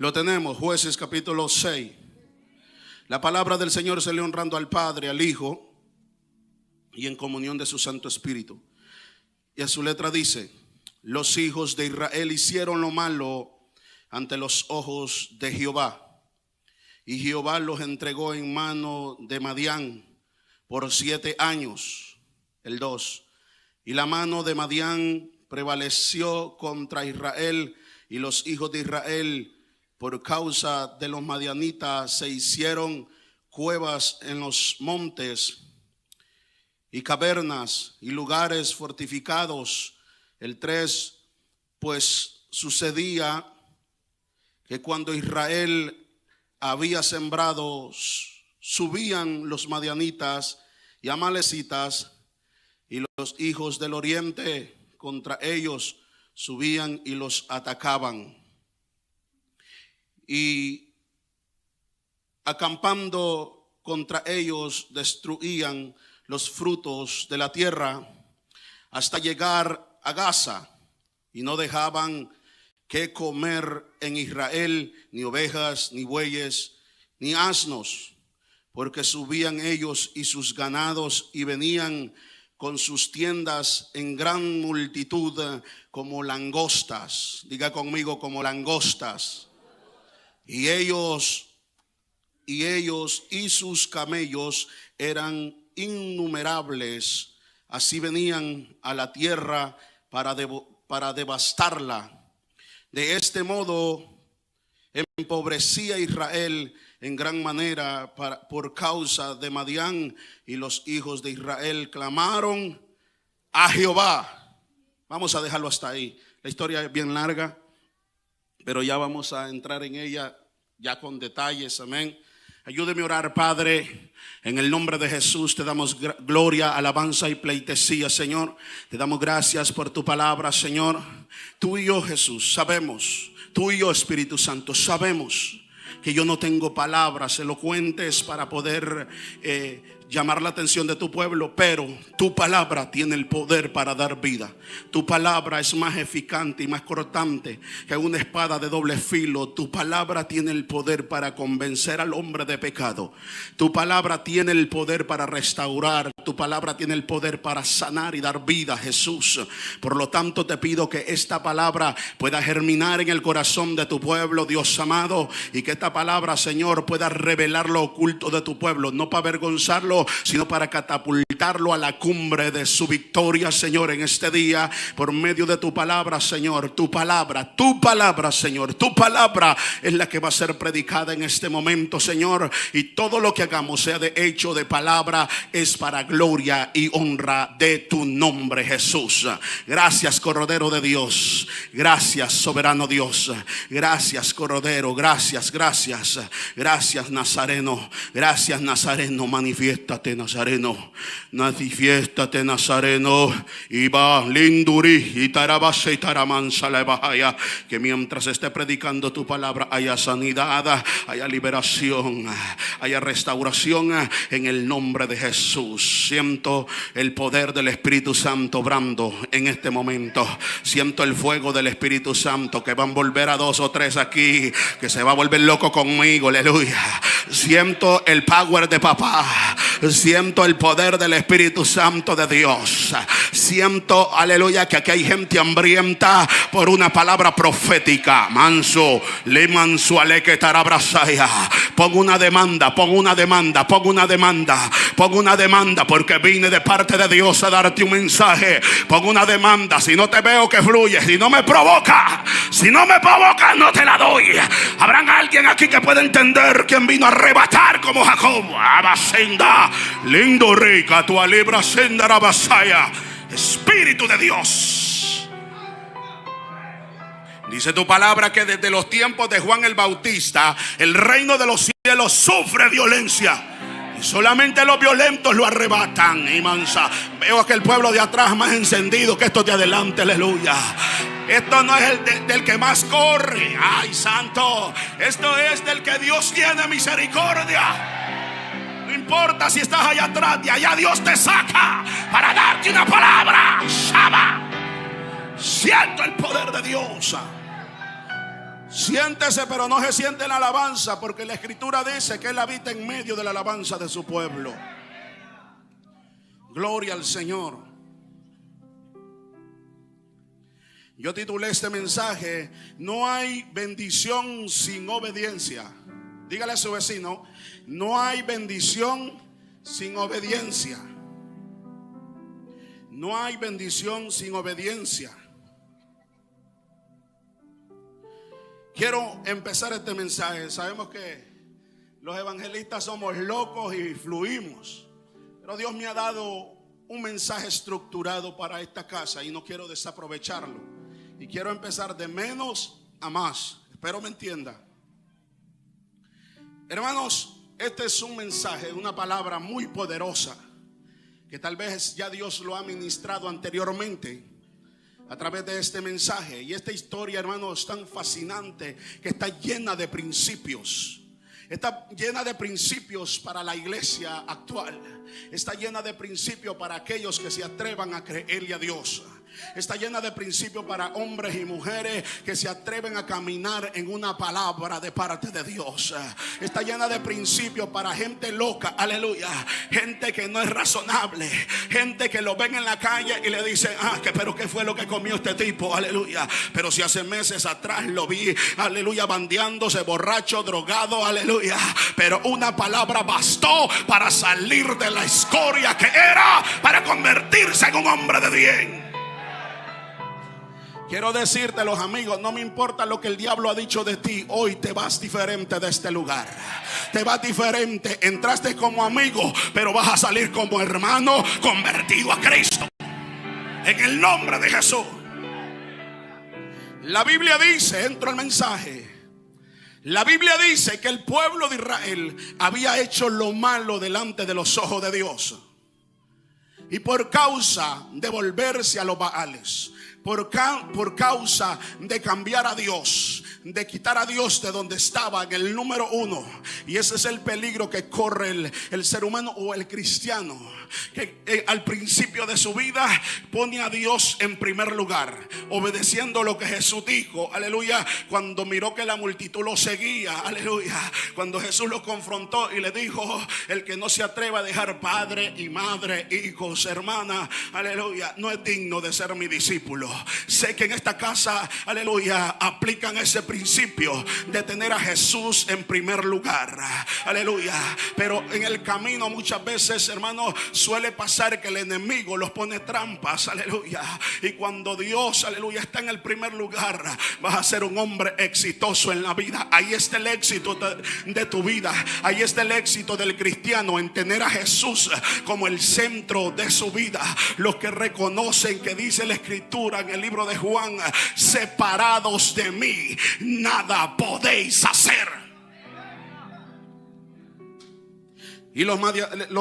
Lo tenemos, Jueces capítulo 6. La palabra del Señor se lee honrando al Padre, al Hijo y en comunión de su Santo Espíritu. Y a su letra dice: los hijos de Israel hicieron lo malo ante los ojos de Jehová, y Jehová los entregó en mano de Madián por 7 años. El 2. Y la mano de Madián prevaleció contra Israel, y los hijos de Israel, por causa de los madianitas, se hicieron cuevas en los montes y cavernas y lugares fortificados. El 3. Pues sucedía que cuando Israel había sembrado, subían los madianitas y amalecitas, y los hijos del oriente contra ellos subían y los atacaban. Y acampando contra ellos destruían los frutos de la tierra hasta llegar a Gaza, y no dejaban que comer en Israel ni ovejas, ni bueyes, ni asnos, porque subían ellos y sus ganados y venían con sus tiendas en gran multitud como langostas. Diga conmigo: como langostas. Y ellos y sus camellos eran innumerables. Así venían a la tierra para devastarla. De este modo empobrecía Israel en gran manera por causa de Madián, y los hijos de Israel clamaron a Jehová. Vamos a dejarlo hasta ahí. La historia es bien larga, pero ya vamos a entrar en ella ya con detalles. Amén. Ayúdeme a orar. Padre, en el nombre de Jesús te damos gloria, alabanza y pleitesía, Señor. Te damos gracias por tu palabra, Señor. Tú y yo, Jesús, sabemos, tú y yo, Espíritu Santo, sabemos que yo no tengo palabras elocuentes para poder llamar la atención de tu pueblo, pero tu palabra tiene el poder para dar vida. Tu palabra es más eficaz y más cortante que una espada de doble filo. Tu palabra tiene el poder para convencer al hombre de pecado. Tu palabra tiene el poder para restaurar. Tu palabra tiene el poder para sanar y dar vida, Jesús. Por lo tanto, te pido que esta palabra pueda germinar en el corazón de tu pueblo, Dios amado, y que esta palabra, Señor, pueda revelar lo oculto de tu pueblo, no para avergonzarlo, sino para catapultarlo a la cumbre de su victoria, Señor, en este día, por medio de tu palabra, Señor. Tu palabra, Señor, tu palabra es la que va a ser predicada en este momento, Señor, y todo lo que hagamos, sea de hecho, de palabra, es para gloria y honra de tu nombre, Jesús. Gracias, Cordero de Dios. Gracias, soberano Dios. Gracias, Cordero. Gracias, Nazareno. Gracias, Nazareno. Manifiéstate, Nazareno. Manifiéstate, Nazareno. Iba linduri y tarabase y taramansa la bahaya. Que mientras esté predicando tu palabra haya sanidad, haya liberación, haya restauración en el nombre de Jesús. Siento el poder del Espíritu Santo obrando en este momento. Siento el fuego del Espíritu Santo que va a envolver a 2 o 3 aquí, que se va a volver loco conmigo. Aleluya. Siento el power de papá. Siento el poder del Espíritu Santo de Dios. Siento, aleluya, que aquí hay gente hambrienta por una palabra profética. Manso, le manso ale que tarabrazaya. Pongo una demanda, porque vine de parte de Dios a darte un mensaje. Pongo una demanda. Si no te veo que fluye, si no me provoca, no te la doy. Habrán alguien aquí que pueda entender quién vino a arrebatar como Jacob. Abasenda, lindo rica, tu alibra senda rabasaya. Espíritu de Dios. Dice tu palabra que desde los tiempos de Juan el Bautista el reino de los cielos sufre violencia, y solamente los violentos lo arrebatan. Y mansa, veo a aquel pueblo de atrás más encendido que estos de adelante. Aleluya. Esto no es el del que más corre. Ay, santo. Esto es del que Dios tiene misericordia. No importa si estás allá atrás, de allá Dios te saca para darte una palabra. Shaba. Siento el poder de Dios. Siéntese, pero no se siente en la alabanza, porque la Escritura dice que Él habita en medio de la alabanza de su pueblo. Gloria al Señor. Yo titulé este mensaje: no hay bendición sin obediencia. Dígale a su vecino: no hay bendición sin obediencia. No hay bendición sin obediencia. Quiero empezar este mensaje. Sabemos que los evangelistas somos locos y fluimos, pero Dios me ha dado un mensaje estructurado para esta casa y no quiero desaprovecharlo. Y quiero empezar de menos a más. Espero me entienda. Hermanos, este es un mensaje, una palabra muy poderosa, que tal vez ya Dios lo ha ministrado anteriormente a través de este mensaje. Y esta historia, hermanos, es tan fascinante que está llena de principios. Está llena de principios para la iglesia actual. Está llena de principios para aquellos que se atrevan a creerle a Dios. Está llena de principios para hombres y mujeres que se atreven a caminar en una palabra de parte de Dios. Está llena de principios para gente loca, aleluya, gente que no es razonable, gente que lo ven en la calle y le dicen: pero ¿qué fue lo que comió este tipo? Aleluya. Pero si hace meses atrás lo vi, aleluya, bandeándose, borracho, drogado, aleluya. Pero una palabra bastó para salir de la escoria que era, para convertirse en un hombre de bien. Quiero decirte, los amigos, no me importa lo que el diablo ha dicho de ti, hoy te vas diferente de este lugar. Te vas diferente. Entraste como amigo, pero vas a salir como hermano convertido a Cristo, en el nombre de Jesús. La Biblia dice, entro al mensaje, la Biblia dice que el pueblo de Israel había hecho lo malo delante de los ojos de Dios, y por causa de volverse a los Baales, por causa de cambiar a Dios, de quitar a Dios de donde estaba, en el número uno. Y ese es el peligro que corre el ser humano o el cristiano, que al principio de su vida pone a Dios en primer lugar, obedeciendo lo que Jesús dijo, aleluya, cuando miró que la multitud lo seguía, aleluya, cuando Jesús lo confrontó y le dijo: el que no se atreva a dejar padre y madre, hijos, hermana, aleluya, no es digno de ser mi discípulo. Sé que en esta casa, aleluya, aplican ese principio de tener a Jesús en primer lugar, aleluya. Pero en el camino muchas veces, hermano, suele pasar que el enemigo los pone trampas, aleluya. Y cuando Dios, aleluya, está en el primer lugar, vas a ser un hombre exitoso en la vida. Ahí está el éxito de tu vida. Ahí está el éxito del cristiano, en tener a Jesús como el centro de su vida. Los que reconocen que dice la Escritura en el libro de Juan: separados de mí, nada podéis hacer. Y los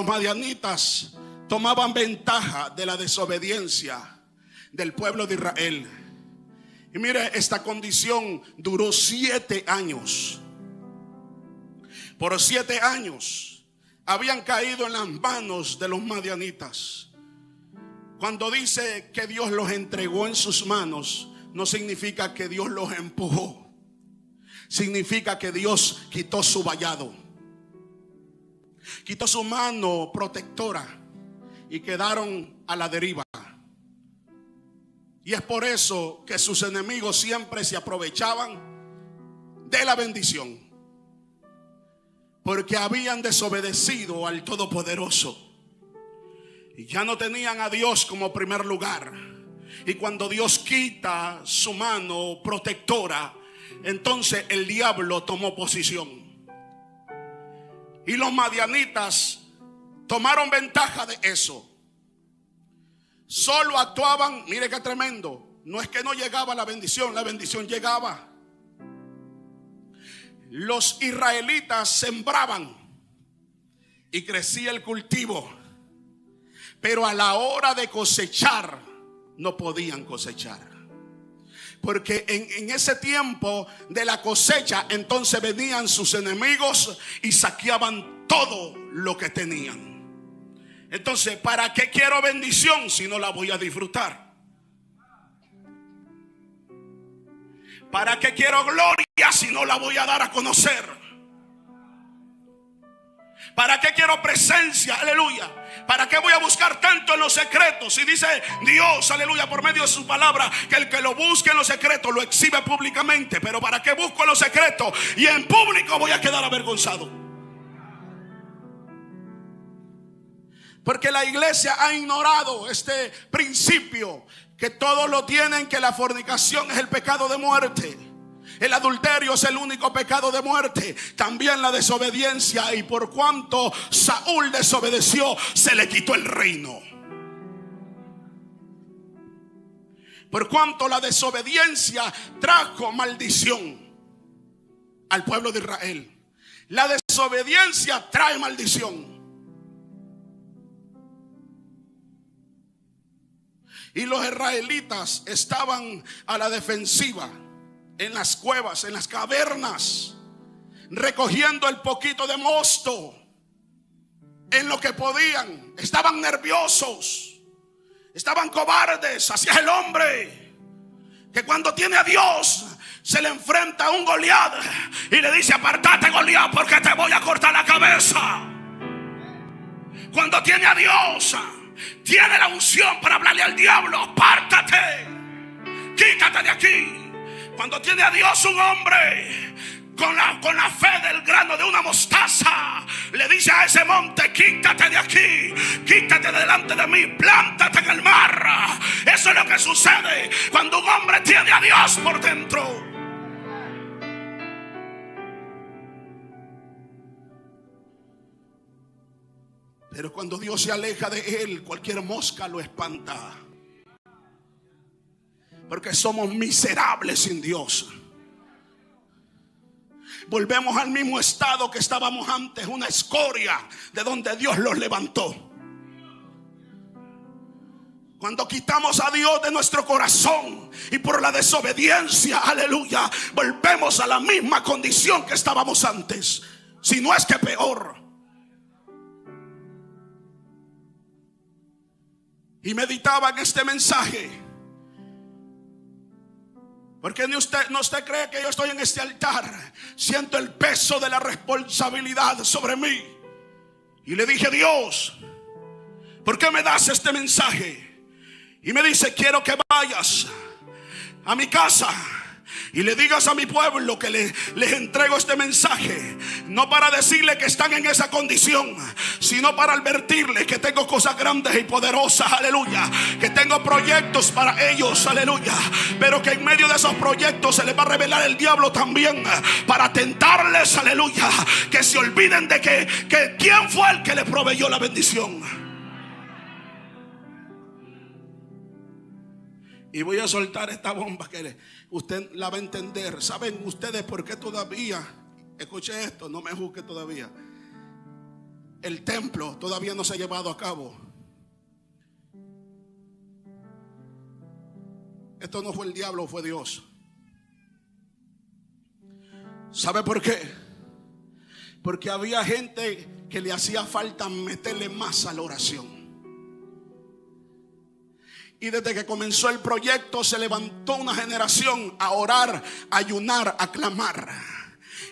madianitas tomaban ventaja de la desobediencia del pueblo de Israel. Y mire, esta condición duró 7 años. Por 7 años habían caído en las manos de los madianitas. Cuando dice que Dios los entregó en sus manos, no significa que Dios los empujó. Significa que Dios quitó su vallado, quitó su mano protectora, y quedaron a la deriva. Y es por eso que sus enemigos siempre se aprovechaban de la bendición, porque habían desobedecido al Todopoderoso y ya no tenían a Dios como primer lugar. Y cuando Dios quita su mano protectora, entonces el diablo tomó posición. Y los madianitas tomaron ventaja de eso. Solo actuaban, mire qué tremendo, no es que no llegaba la bendición llegaba. Los israelitas sembraban y crecía el cultivo, pero a la hora de cosechar no podían cosechar, porque en ese tiempo de la cosecha, entonces venían sus enemigos y saqueaban todo lo que tenían. Entonces, ¿para qué quiero bendición si no la voy a disfrutar? ¿Para qué quiero gloria si no la voy a dar a conocer? ¿Para qué quiero presencia? Aleluya. ¿Para qué voy a buscar tanto en los secretos? Y dice Dios, aleluya, por medio de su palabra, que el que lo busque en los secretos lo exhibe públicamente. Pero ¿para qué busco en los secretos y en público voy a quedar avergonzado? Porque la iglesia ha ignorado este principio, que todos lo tienen, que la fornicación es el pecado de muerte. El adulterio es el único pecado de muerte. También la desobediencia. Y por cuanto Saúl desobedeció, se le quitó el reino. Por cuanto la desobediencia trajo maldición al pueblo de Israel. La desobediencia trae maldición. Y los israelitas estaban a la defensiva, en las cuevas, en las cavernas, recogiendo el poquito de mosto en lo que podían. Estaban nerviosos, estaban cobardes. Así es el hombre, que cuando tiene a Dios se le enfrenta a un Goliat y le dice: apártate, Goliat, porque te voy a cortar la cabeza. Cuando tiene a Dios, tiene la unción para hablarle al diablo: apártate, quítate de aquí. Cuando tiene a Dios, un hombre con la fe del grano de una mostaza le dice a ese monte: quítate de aquí, quítate de delante de mí, plántate en el mar. Eso es lo que sucede cuando un hombre tiene a Dios por dentro. Pero cuando Dios se aleja de él, cualquier mosca lo espanta. Porque somos miserables sin Dios. Volvemos al mismo estado que estábamos antes, una escoria de donde Dios los levantó. Cuando quitamos a Dios de nuestro corazón y por la desobediencia, aleluya, volvemos a la misma condición que estábamos antes, si no es que peor. Y meditaba en este mensaje, porque no usted cree que yo estoy en este altar. Siento el peso de la responsabilidad sobre mí. Y le dije: Dios, ¿por qué me das este mensaje? Y me dice: quiero que vayas a mi casa y le digas a mi pueblo que les entrego este mensaje, no para decirle que están en esa condición, sino para advertirles que tengo cosas grandes y poderosas, aleluya, que tengo proyectos para ellos, aleluya, pero que en medio de esos proyectos se les va a revelar el diablo también, para tentarles, aleluya, que se olviden de que quién fue el que les proveyó la bendición. Y voy a soltar esta bomba que usted la va a entender. ¿Saben ustedes por qué todavía, escuche esto, no me juzgue todavía, el templo todavía no se ha llevado a cabo? Esto no fue el diablo, fue Dios. ¿Sabe por qué? Porque había gente que le hacía falta meterle más a la oración. Y desde que comenzó el proyecto se levantó una generación a orar, a ayunar, a clamar.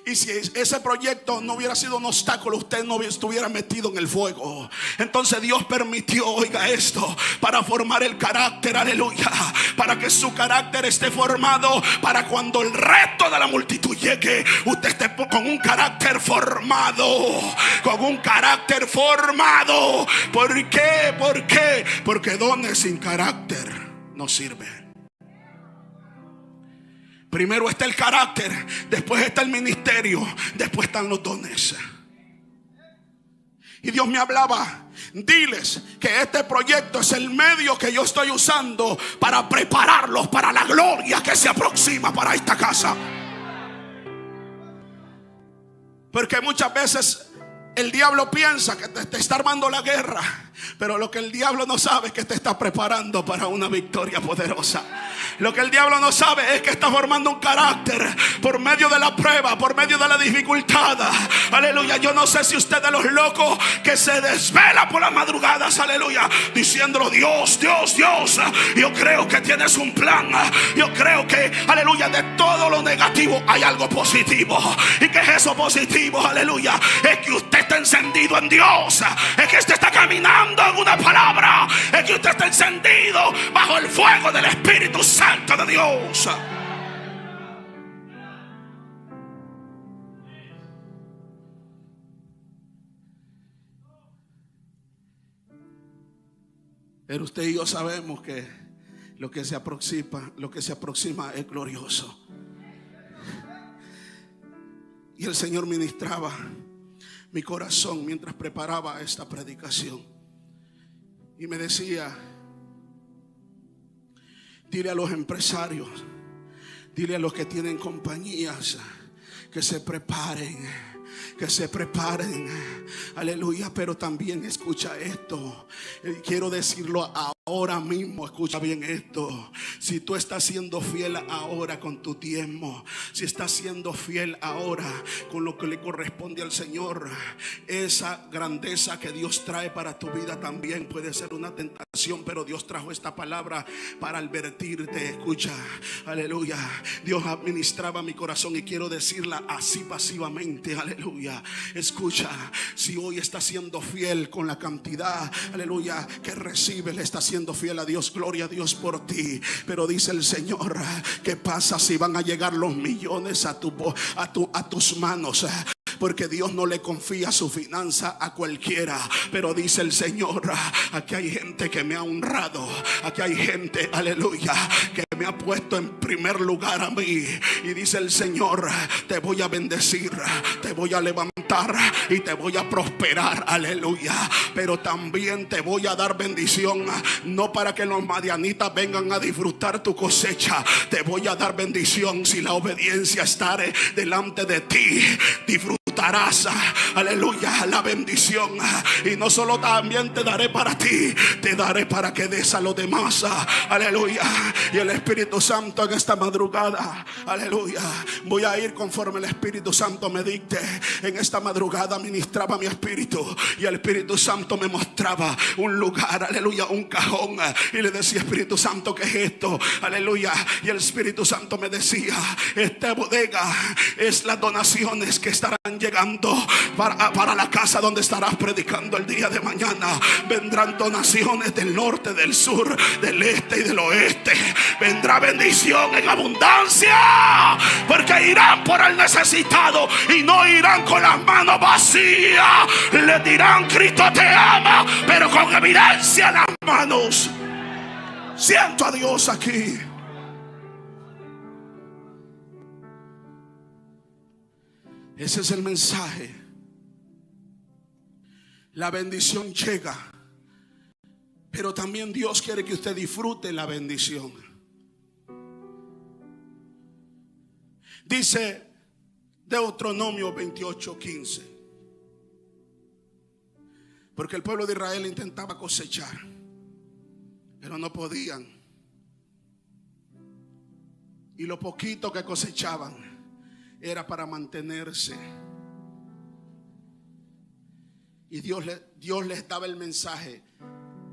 Y si ese proyecto no hubiera sido un obstáculo, usted no estuviera metido en el fuego. Entonces Dios permitió, oiga esto, para formar el carácter, aleluya, para que su carácter esté formado, para cuando el resto de la multitud llegue, usted esté con un carácter formado, con un carácter formado. ¿Por qué? ¿Por qué? Porque dones sin carácter no sirven. Primero está el carácter, después está el ministerio, después están los dones. Y Dios me hablaba: diles que este proyecto es el medio que yo estoy usando para prepararlos para la gloria que se aproxima para esta casa. Porque muchas veces el diablo piensa que te está armando la guerra Pero lo que el diablo no sabe es que te está preparando para una victoria poderosa. Lo que el diablo no sabe es que está formando un carácter por medio de la prueba, por medio de la dificultad. Aleluya. Yo no sé si usted de los locos que se desvela por las madrugadas, aleluya, diciéndolo: Dios, Dios, Dios, yo creo que tienes un plan. Yo creo que, aleluya, de todo lo negativo hay algo positivo. ¿Y qué es eso positivo? Aleluya. Es que usted está encendido en Dios. Es que usted está caminando en una palabra. Es que usted está encendido bajo el fuego del Espíritu Santo de Dios. Pero usted y yo sabemos que lo que se aproxima es glorioso. Y el Señor ministraba mi corazón mientras preparaba esta predicación. Y me decía: dile a los empresarios, dile a los que tienen compañías que se preparen. Que se preparen, aleluya. Pero también escucha esto, quiero decirlo ahora mismo. Escucha bien esto: si tú estás siendo fiel ahora con tu diezmo, si estás siendo fiel ahora con lo que le corresponde al Señor, esa grandeza que Dios trae para tu vida también puede ser una tentación. Pero Dios trajo esta palabra para advertirte. Escucha, aleluya. Dios administraba mi corazón y quiero decirla así pasivamente, aleluya. Escucha, si hoy estás siendo fiel con la cantidad, aleluya, que recibes, le estás siendo fiel a Dios, gloria a Dios por ti. Pero dice el Señor: ¿qué pasa si van a llegar los millones a tus manos? Porque Dios no le confía su finanza a cualquiera. Pero dice el Señor: aquí hay gente que me ha honrado. Aquí hay gente, aleluya, que me ha puesto en primer lugar a mí. Y dice el Señor: te voy a bendecir, te voy a levantar y te voy a prosperar, aleluya. Pero también te voy a dar bendición, no para que los madianitas vengan a disfrutar tu cosecha. Te voy a dar bendición si la obediencia está delante de ti. Disfrutarás, aleluya, la bendición. Y no solo también te daré para ti, te daré para que des a los demás, aleluya. Y el Espíritu Santo en esta madrugada, aleluya, voy a ir conforme el Espíritu Santo me dicte. En esta madrugada ministraba mi espíritu y el Espíritu Santo me mostraba un lugar, aleluya, un cajón. Y le decía: Espíritu Santo, ¿qué es esto? Aleluya. Y el Espíritu Santo me decía: esta bodega es las donaciones que estarán llegando para la casa donde estarás predicando el día de mañana. Vendrán donaciones del norte, del sur, del este y del oeste. Vendrá bendición en abundancia, porque irán por el necesitado y no irán con las manos vacías. Le dirán: Cristo te ama, pero con evidencia en las manos. Siento a Dios aquí. Ese es el mensaje. La bendición llega, pero también Dios quiere que usted disfrute la bendición. Dice Deuteronomio 28:15. Porque el pueblo de Israel intentaba cosechar, pero no podían. Y lo poquito que cosechaban era para mantenerse. Y Dios les daba el mensaje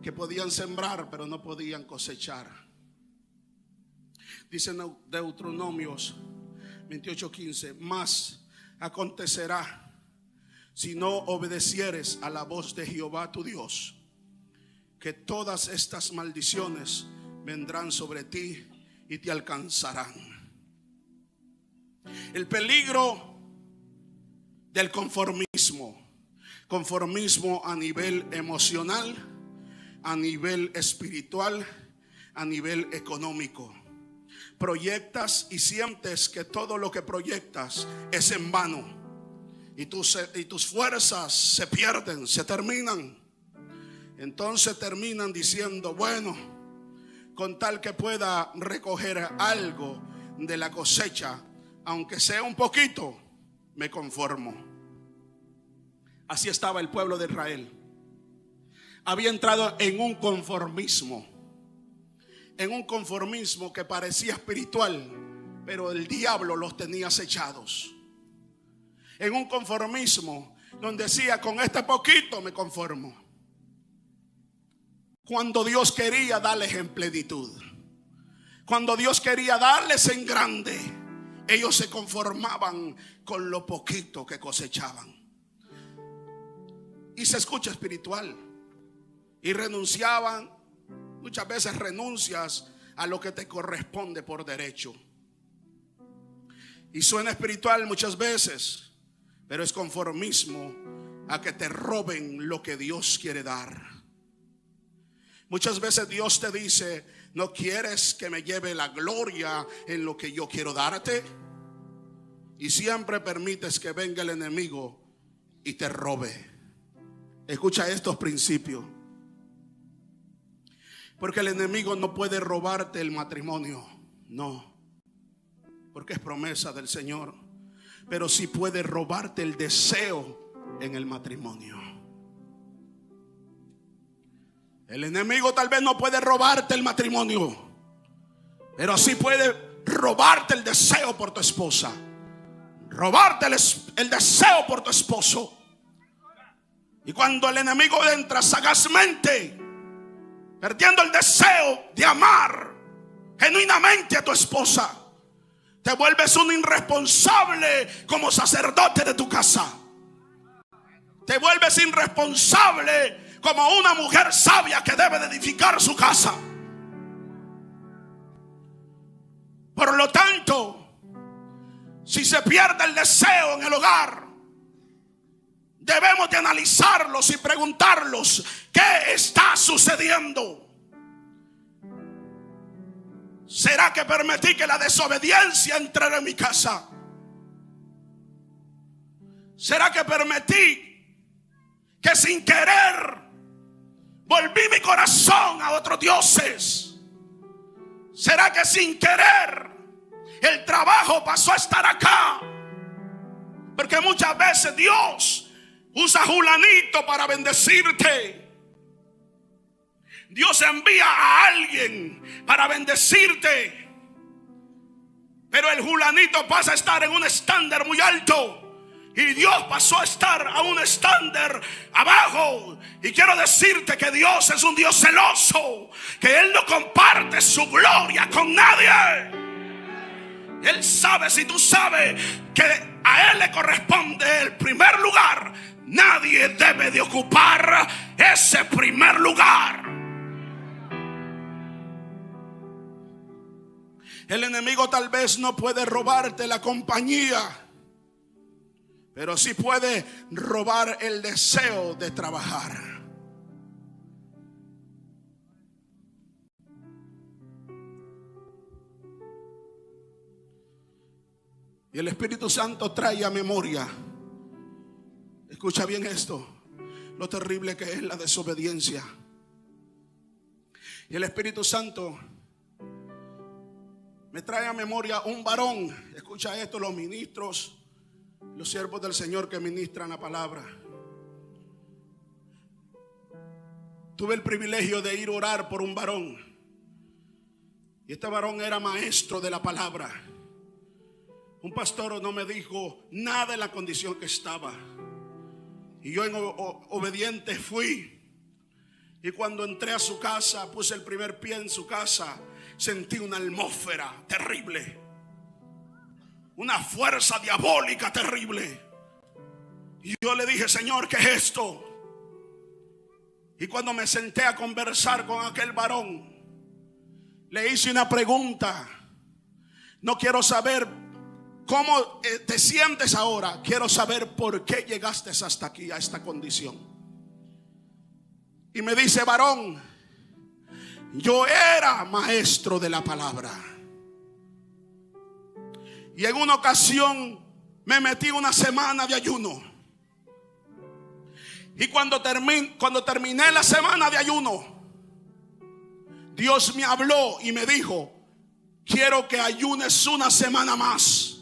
que podían sembrar, pero no podían cosechar. Dice Deuteronomios 28:15: mas acontecerá, si no obedecieres a la voz de Jehová tu Dios, que todas estas maldiciones vendrán sobre ti y te alcanzarán. El peligro del conformismo a nivel emocional, a nivel espiritual, a nivel económico. Proyectas y sientes que todo lo que proyectas es en vano, y tus fuerzas se pierden, se terminan. Entonces terminan diciendo: bueno, con tal que pueda recoger algo de la cosecha, aunque sea un poquito, me conformo. Así estaba el pueblo de Israel. había entrado en un conformismo. En un conformismo que parecía espiritual, pero el diablo los tenía acechados. En un conformismo donde decía, con este poquito me conformo, cuando Dios quería darles en plenitud. Cuando Dios quería darles en grande, ellos se conformaban con lo poquito que cosechaban. Y se escucha espiritual. Y renunciaban. Muchas veces renuncias a lo que te corresponde por derecho. Y suena espiritual muchas veces, pero es conformismo a que te roben lo que Dios quiere dar. Muchas veces Dios te dice, ¿no quieres que me lleve la gloria en lo que yo quiero darte? Y siempre permites que venga el enemigo y te robe. Escucha estos principios. Porque el enemigo no puede robarte el matrimonio, no, porque es promesa del Señor. Pero sí puede robarte el deseo en el matrimonio. El enemigo tal vez no puede robarte el matrimonio, pero sí puede robarte el deseo por tu esposa, robarte el deseo por tu esposo. Y cuando el enemigo entra sagazmente, perdiendo el deseo de amar genuinamente a tu esposa, te vuelves un irresponsable como sacerdote de tu casa. Te vuelves irresponsable como una mujer sabia que debe de edificar su casa. Por lo tanto, si se pierde el deseo en el hogar, debemos de analizarlos y preguntarlos, ¿qué está sucediendo? ¿Será que permití que la desobediencia entrara en mi casa? ¿Será que permití que sin querer volví mi corazón a otros dioses? ¿Será que sin querer el trabajo pasó a estar acá? Porque muchas veces Dios usa a Julanito para bendecirte. Dios envía a alguien para bendecirte, pero el Julanito pasa a estar en un estándar muy alto y Dios pasó a estar a un estándar abajo. Y quiero decirte que Dios es un Dios celoso, que Él no comparte su gloria con nadie. Él sabe, si tú sabes que a Él le corresponde el primer lugar, nadie debe de ocupar ese primer lugar. El enemigo tal vez no puede robarte la compañía, pero sí puede robar el deseo de trabajar. Y el Espíritu Santo trae a memoria, escucha bien esto, lo terrible que es la desobediencia. Y el Espíritu Santo me trae a memoria un varón. Escucha esto, los ministros, los siervos del Señor que ministran la palabra. Tuve el privilegio de ir a orar por un varón. Y este varón era maestro de la palabra. Un pastor no me dijo nada de la condición que estaba. Y yo en obediente fui. Y cuando entré a su casa, puse el primer pie en su casa, sentí una atmósfera terrible, una fuerza diabólica terrible. Y yo le dije, Señor, ¿qué es esto? Y cuando me senté a conversar con aquel varón, le hice una pregunta. No quiero saber cómo te sientes ahora, quiero saber por qué llegaste hasta aquí, a esta condición. Y me dice, varón, yo era maestro de la palabra. Y en una ocasión me metí una semana de ayuno. Y cuando terminé la semana de ayuno, Dios me habló y me dijo, quiero que ayunes una semana más.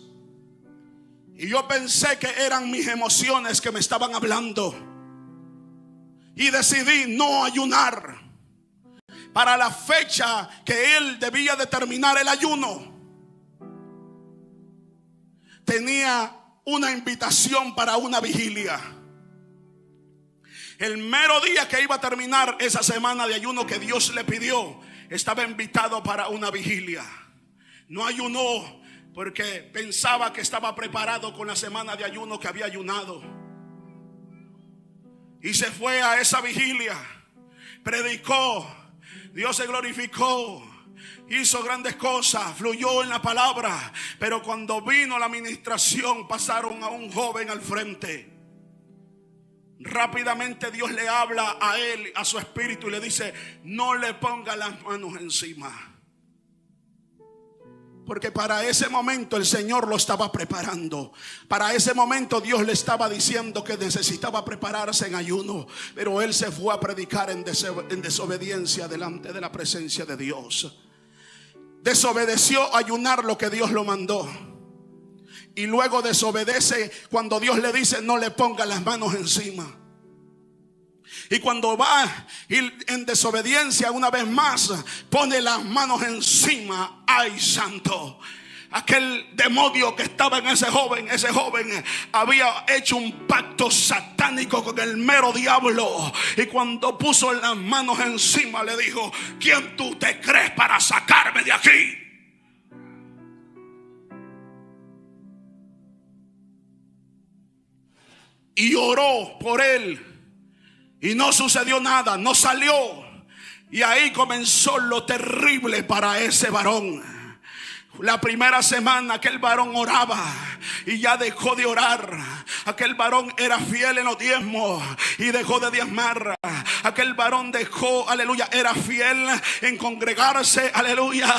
Y yo pensé que eran mis emociones que me estaban hablando. y decidí no ayunar para la fecha que él debía determinar el ayuno. Tenía una invitación para una vigilia. El mero día que iba a terminar esa semana de ayuno que Dios le pidió, estaba invitado para una vigilia. No ayunó porque pensaba que estaba preparado con la semana de ayuno que había ayunado. Y se fue a esa vigilia, predicó, Dios se glorificó, hizo grandes cosas, fluyó en la palabra. Pero cuando vino la administración, pasaron a un joven al frente. Rápidamente Dios le habla a él, a su espíritu, y le dice: no le ponga las manos encima. Porque para ese momento el Señor lo estaba preparando. Para ese momento Dios le estaba diciendo que necesitaba prepararse en ayuno. Pero él se fue a predicar en desobediencia delante de la presencia de Dios. Desobedeció a ayunar lo que Dios lo mandó. Y luego desobedece cuando Dios le dice: no le ponga las manos encima. Y cuando va en desobediencia una vez más, pone las manos encima. ¡Ay, santo! Aquel demonio que estaba en ese joven había hecho un pacto satánico con el mero diablo. Y cuando puso las manos encima, le dijo: ¿quién tú te crees para sacarme de aquí? Y oró por él. Y no sucedió nada, no salió. Y ahí comenzó lo terrible para ese varón. La primera semana aquel varón oraba y ya dejó de orar. Aquel varón era fiel en los diezmos y dejó de diezmar. Aquel varón dejó, aleluya, era fiel en congregarse, aleluya,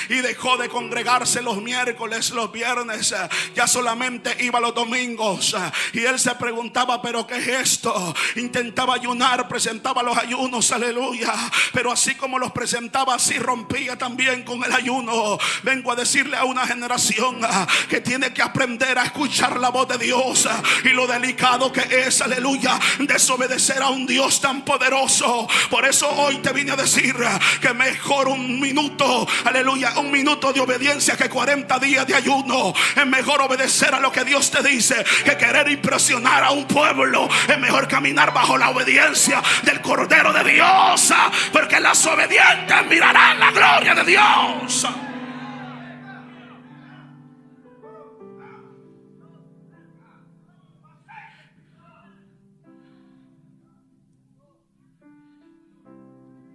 y dejó de congregarse los miércoles, los viernes. Ya solamente iba los domingos. Y él se preguntaba: ¿pero qué es esto? Intentaba ayunar, presentaba los ayunos, aleluya, pero así como los presentaba, así rompía también con el ayuno. Vengo a decirle a una generación que tiene que aprender a escuchar la voz de Dios y lo delicado que es, aleluya, desobedecer a un Dios tan poderoso. Por eso hoy te vine a decir que mejor un minuto, aleluya, un minuto de obediencia que 40 días de ayuno. Es mejor obedecer a lo que Dios te dice que querer impresionar a un pueblo. Es mejor caminar bajo la obediencia del Cordero de Dios, porque los obedientes mirarán la gloria de Dios.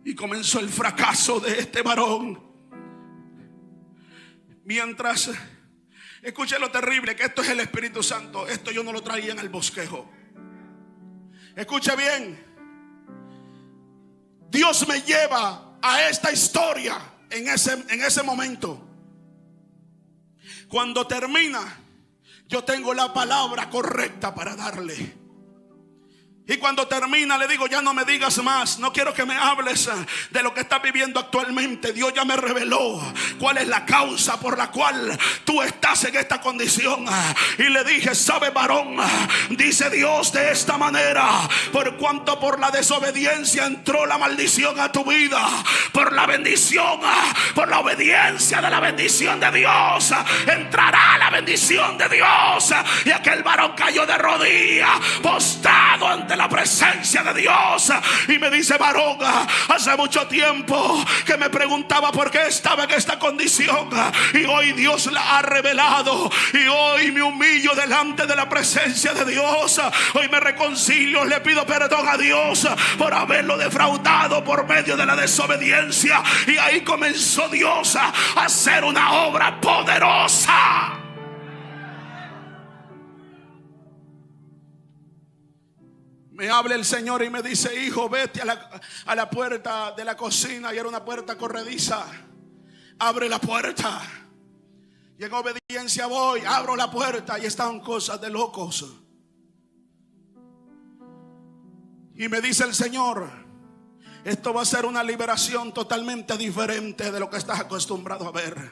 Y comenzó el fracaso de este varón. Mientras, escuche lo terrible, que esto es el Espíritu Santo. Esto yo no lo traía en el bosquejo. Escuche bien. Dios me lleva a esta historia en ese momento. Cuando termina, yo tengo la palabra correcta para darle. Y cuando termina le digo: ya no me digas más, no quiero que me hables de lo que estás viviendo actualmente. Dios ya me reveló cuál es la causa por la cual tú estás en esta condición. Y le dije: sabe, varón, dice Dios de esta manera: por cuanto por la desobediencia entró la maldición a tu vida, por la bendición, por la obediencia de la bendición de Dios, entrará la bendición de Dios. Y aquel varón cayó de rodillas, postrado ante la presencia de Dios, y me dice: varón, hace mucho tiempo que me preguntaba por qué estaba en esta condición, y hoy Dios la ha revelado, y hoy me humillo delante de la presencia de Dios. Hoy me reconcilio, le pido perdón a Dios por haberlo defraudado por medio de la desobediencia. Y ahí comenzó Dios a hacer una obra poderosa. Me habla el Señor y me dice: hijo, vete a la puerta de la cocina. Y era una puerta corrediza. Abre la puerta. Y en obediencia voy, abro la puerta y están cosas de locos. Y me dice el Señor: esto va a ser una liberación totalmente diferente de lo que estás acostumbrado a ver.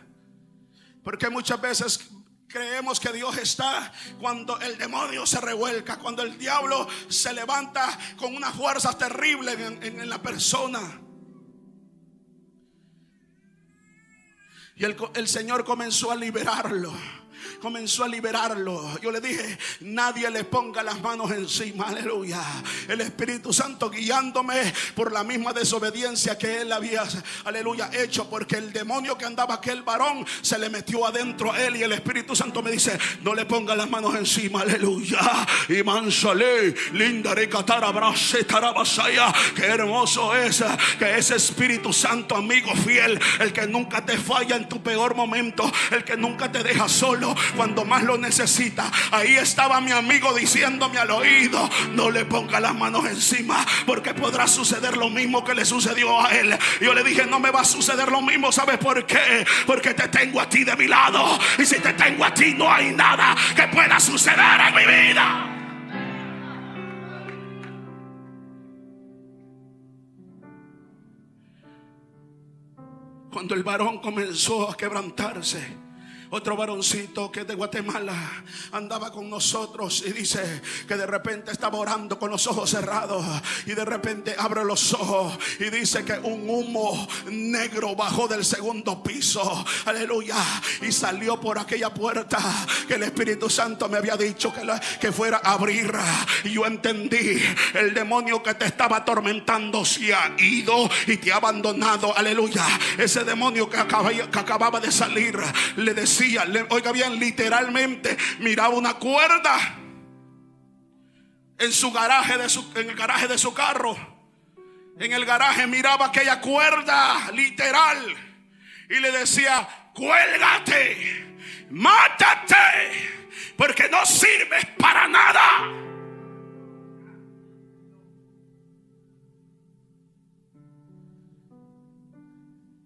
Porque muchas veces Creemos que Dios está cuando el demonio se revuelca, cuando el diablo se levanta con una fuerza terrible en la persona. Y el Señor comenzó a liberarlo. Comenzó a liberarlo. Yo le dije, nadie le ponga las manos encima. Aleluya. El Espíritu Santo guiándome por la misma desobediencia que él había, aleluya, hecho. Porque el demonio que andaba aquel varón se le metió adentro a él. Y el Espíritu Santo me dice, no le ponga las manos encima. Aleluya. Y mansale, linda recatara brase tarabasaya. Qué hermoso es que ese Espíritu Santo, amigo fiel, el que nunca te falla en tu peor momento, el que nunca te deja solo cuando más lo necesita. Ahí estaba mi amigo diciéndome al oído, no le ponga las manos encima, porque podrá suceder lo mismo que le sucedió a él. Yo le dije, no me va a suceder lo mismo. ¿Sabes por qué? Porque te tengo a ti de mi lado. Y si te tengo a ti, no hay nada que pueda suceder en mi vida. Cuando el varón comenzó a quebrantarse, otro varoncito que es de Guatemala andaba con nosotros y dice que de repente estaba orando con los ojos cerrados y de repente abre los ojos y dice que un humo negro bajó del segundo piso, aleluya, y salió por aquella puerta que el Espíritu Santo me había dicho que fuera a abrir. Y yo entendí, el demonio que te estaba atormentando se ha ido y te ha abandonado, aleluya. Ese demonio que acababa de salir le decía, oiga bien, literalmente miraba una cuerda en su garaje, en el garaje de su carro. En el garaje miraba aquella cuerda literal y le decía, cuélgate, mátate, porque no sirves para nada.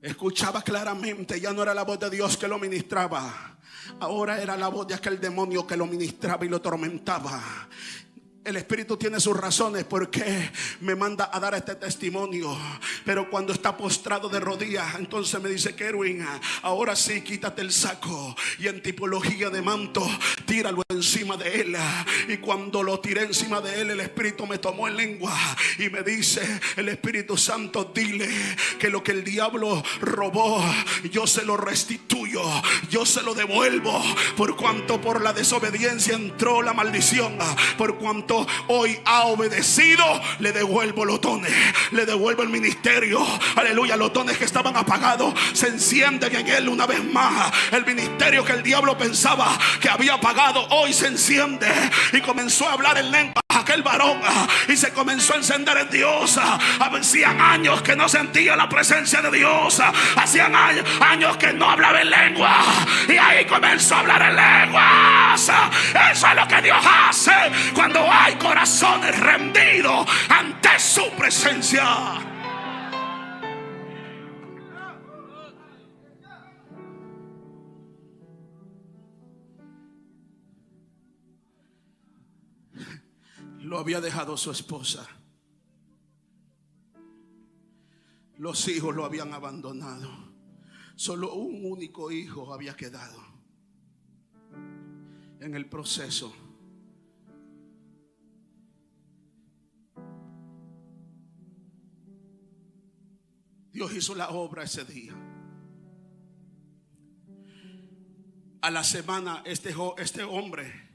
Escuchaba claramente, ya no era la voz de Dios que lo ministraba, ahora era la voz de aquel demonio que lo ministraba y lo atormentaba. El Espíritu tiene sus razones por qué me manda a dar este testimonio. Pero cuando está postrado de rodillas, entonces me dice, Kerwin, ahora sí, quítate el saco y en tipología de manto, tíralo encima de él. Y cuando lo tiré encima de él, el Espíritu me tomó en lengua y me dice, el Espíritu Santo, dile que lo que el diablo robó, yo se lo restituyo, yo se lo devuelvo. Por cuanto por la desobediencia entró la maldición, por cuanto hoy ha obedecido, le devuelvo los dones, le devuelvo el ministerio, aleluya. Los dones que estaban apagados se encienden en él una vez más. El ministerio que el diablo pensaba que había apagado, hoy se enciende. Y comenzó a hablar en lengua aquel varón y se comenzó a encender en Dios. Hacían años que no sentía la presencia de Dios, hacían años que no hablaba en lengua, y ahí comenzó a hablar en lenguas. Eso es lo que Dios hace cuando hay corazones rendidos ante su presencia. Lo había dejado su esposa, los hijos lo habían abandonado, solo un único hijo había quedado. En el proceso, Dios hizo la obra ese día. A la semana este hombre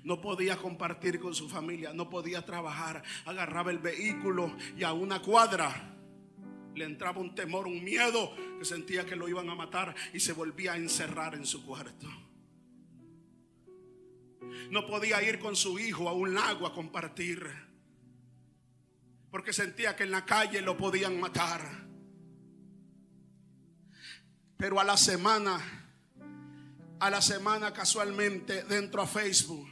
no podía compartir con su familia, no podía trabajar. Agarraba el vehículo y a una cuadra le entraba un temor, un miedo, que sentía que lo iban a matar, y se volvía a encerrar en su cuarto. No podía ir con su hijo a un lago a compartir, porque sentía que en la calle lo podían matar. Pero a la semana casualmente entro a Facebook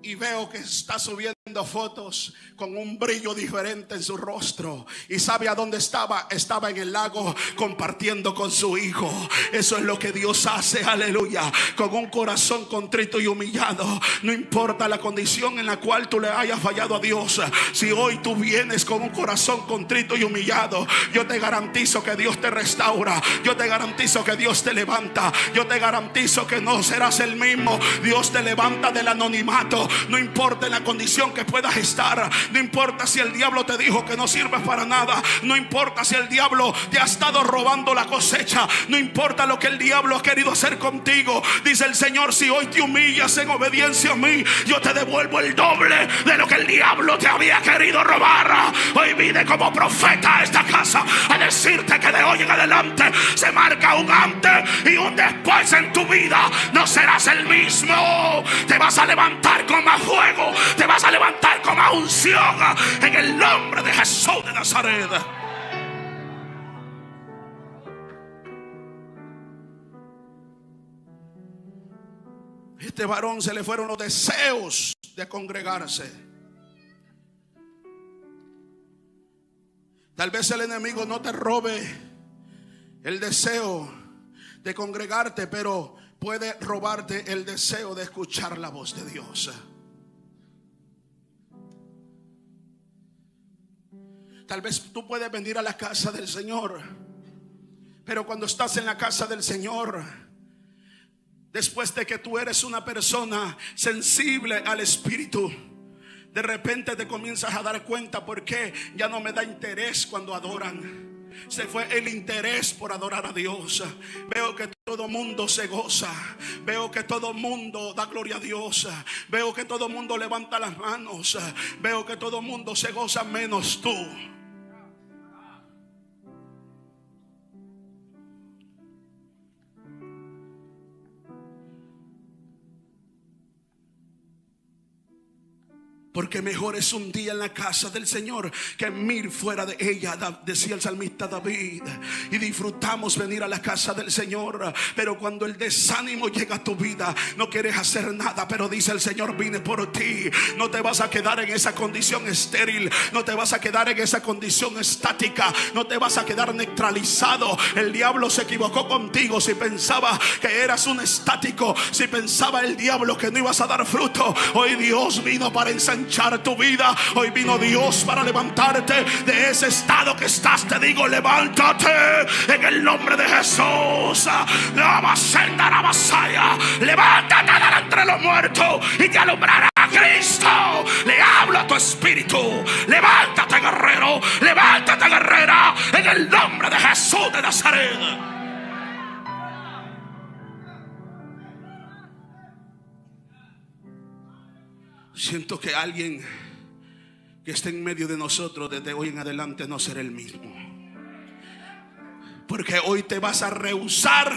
y veo que está subiendo fotos con un brillo diferente en su rostro. ¿Y sabe a dónde estaba? Estaba en el lago compartiendo con su hijo. Eso es lo que Dios hace, aleluya, con un corazón contrito y humillado. No importa la condición en la cual tú le hayas fallado a Dios, si hoy tú vienes con un corazón contrito y humillado, yo te garantizo que Dios te restaura. Yo te garantizo que Dios te levanta. Yo te garantizo que no serás el mismo. Dios te levanta del anonimato. No importa en la condición que puedas estar. No importa si el diablo te dijo que no sirves para nada. No importa si el diablo te ha estado robando la cosecha. No importa lo que el diablo ha querido hacer contigo. Dice el Señor: si hoy te humillas en obediencia a mí, yo te devuelvo el doble de lo que el diablo te había querido robar. Hoy vine como profeta a esta casa a decirte que de hoy en adelante se marca un antes y un después en tu vida. No serás el mismo. Te vas a levantar con más fuego. Te vas a levantar con más unción en el nombre de Jesús de Nazaret. Este varón se le fueron los deseos de congregarse. Tal vez el enemigo no te robe el deseo de congregarte, pero puede robarte el deseo de escuchar la voz de Dios. Tal vez tú puedes venir a la casa del Señor, pero cuando estás en la casa del Señor, después de que tú eres una persona sensible al Espíritu, de repente te comienzas a dar cuenta por qué ya no me da interés cuando adoran. Se fue el interés por adorar a Dios. Veo que todo mundo se goza. Veo que todo mundo da gloria a Dios. Veo que todo mundo levanta las manos. Veo que todo mundo se goza menos tú. Porque mejor es un día en la casa del Señor que 1000 fuera de ella, decía el salmista David. Y disfrutamos venir a la casa del Señor. Pero cuando el desánimo llega a tu vida, no quieres hacer nada, pero dice el Señor: vine por ti. No te vas a quedar en esa condición estéril. No te vas a quedar en esa condición estática. No te vas a quedar neutralizado. El diablo se equivocó contigo si pensaba que eras un estático. Si pensaba el diablo que no ibas a dar fruto. Hoy Dios vino para ensanchar tu vida. Hoy vino Dios para levantarte de ese estado que estás. Te digo: levántate en el nombre de Jesús. Levántate de entre los muertos y te alumbrará Cristo. Le hablo a tu espíritu: levántate, guerrero, levántate, guerrera, en el nombre de Jesús de Nazaret. Siento que alguien que esté en medio de nosotros desde hoy en adelante no será el mismo. Porque hoy te vas a rehusar,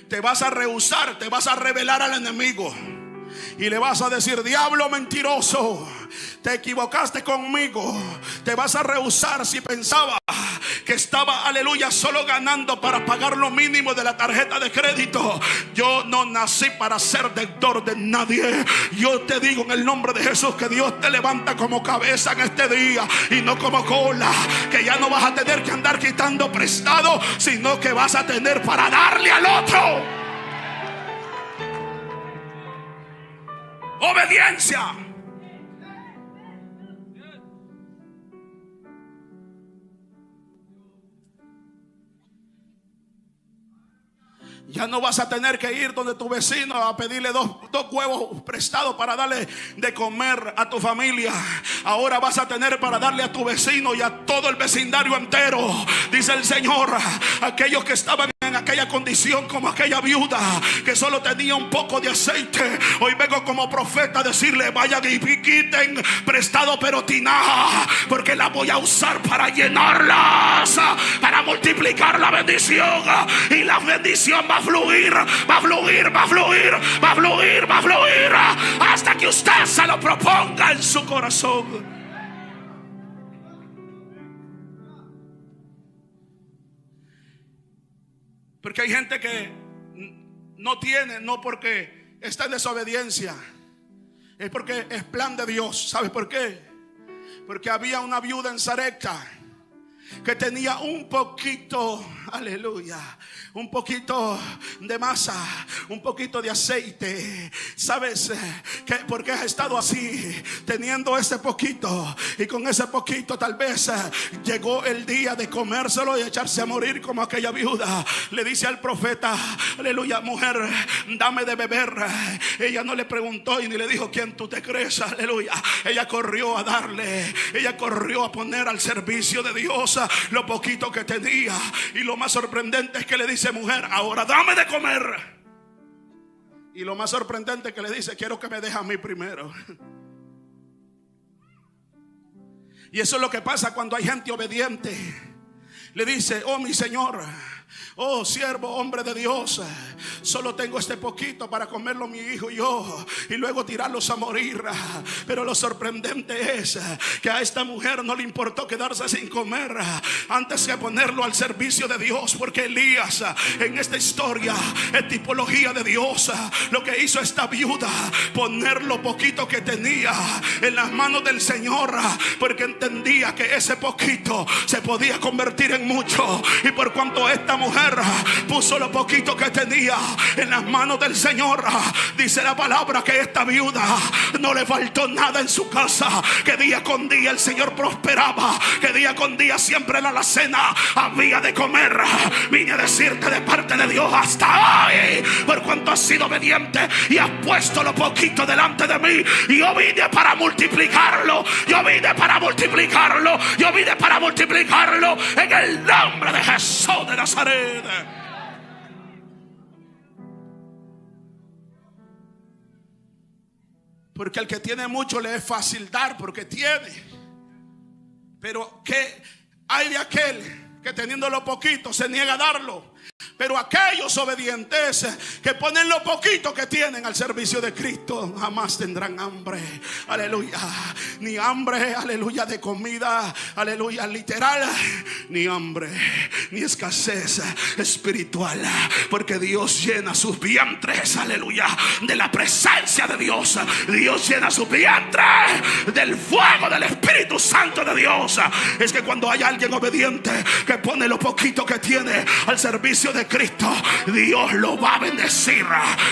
te vas a revelar al enemigo. Y le vas a decir: diablo mentiroso, te equivocaste conmigo. Te vas a rehusar si pensaba que estaba, aleluya, solo ganando para pagar lo mínimo de la tarjeta de crédito. Yo no nací para ser deudor de nadie. Yo te digo en el nombre de Jesús que Dios te levanta como cabeza en este día y no como cola. Que ya no vas a tener que andar quitando prestado, sino que vas a tener para darle al otro. Obediencia. Ya no vas a tener que ir donde tu vecino a pedirle dos huevos prestados para darle de comer a tu familia. Ahora vas a tener para darle a tu vecino y a todo el vecindario entero. Dice el Señor: aquellos que estaban en aquella condición como aquella viuda que solo tenía un poco de aceite, hoy vengo como profeta a decirle: vayan y quiten prestado pero tinaja, porque la voy a usar para llenarlas, para multiplicar la bendición. Y la bendición va a fluir, va a fluir, va a fluir, va a fluir, va a fluir, hasta que usted se lo proponga en su corazón. Porque hay gente que no tiene, no porque está en desobediencia. Es porque es plan de Dios. ¿Sabes por qué? Porque había una viuda en Sarepta que tenía un poquito, aleluya, un poquito de masa, un poquito de aceite. ¿Sabes qué? Porque has estado así, teniendo ese poquito, y con ese poquito tal vez llegó el día de comérselo y echarse a morir como aquella viuda. Le dice al profeta, aleluya, mujer, dame de beber. Ella no le preguntó y ni le dijo quién tú te crees, aleluya. Ella corrió a darle, ella corrió a poner al servicio de Dios lo poquito que tenía. Y lo más sorprendente es que le dice, mujer, ahora dame de comer. Y lo más sorprendente es que le dice, quiero que me dejes a mí primero. Y eso es lo que pasa cuando hay gente obediente. Le dice, oh mi Señor, oh siervo, hombre de Dios, solo tengo este poquito para comerlo mi hijo y yo, y luego tirarlos a morir. Pero lo sorprendente es que a esta mujer no le importó quedarse sin comer antes que ponerlo al servicio de Dios. Porque Elías en esta historia es tipología de Dios. Lo que hizo esta viuda, poner lo poquito que tenía en las manos del Señor, porque entendía que ese poquito se podía convertir en mucho. Y por cuanto esta mujer puso lo poquito que tenía en las manos del Señor, dice la palabra que esta viuda no le faltó nada en su casa, que día con día el Señor prosperaba, que día con día siempre en la alacena había de comer. Vine a decirte de parte de Dios hasta hoy, por cuanto has sido obediente y has puesto lo poquito delante de mí, y yo vine para multiplicarlo, yo vine para multiplicarlo, yo vine para multiplicarlo en el nombre de Jesús de Nazaret. Porque al que tiene mucho le es fácil dar porque tiene. Pero ¿qué hay de aquel que teniendo lo poquito se niega a darlo? Pero aquellos obedientes que ponen lo poquito que tienen al servicio de Cristo jamás tendrán hambre, aleluya. Ni hambre, aleluya, de comida, aleluya, literal, ni hambre, ni escasez espiritual. Porque Dios llena sus vientres, aleluya, de la presencia de Dios. Dios llena sus vientres del fuego del Espíritu Santo de Dios. Es que cuando hay alguien obediente que pone lo poquito que tiene al servicio de Cristo, Dios lo va a bendecir,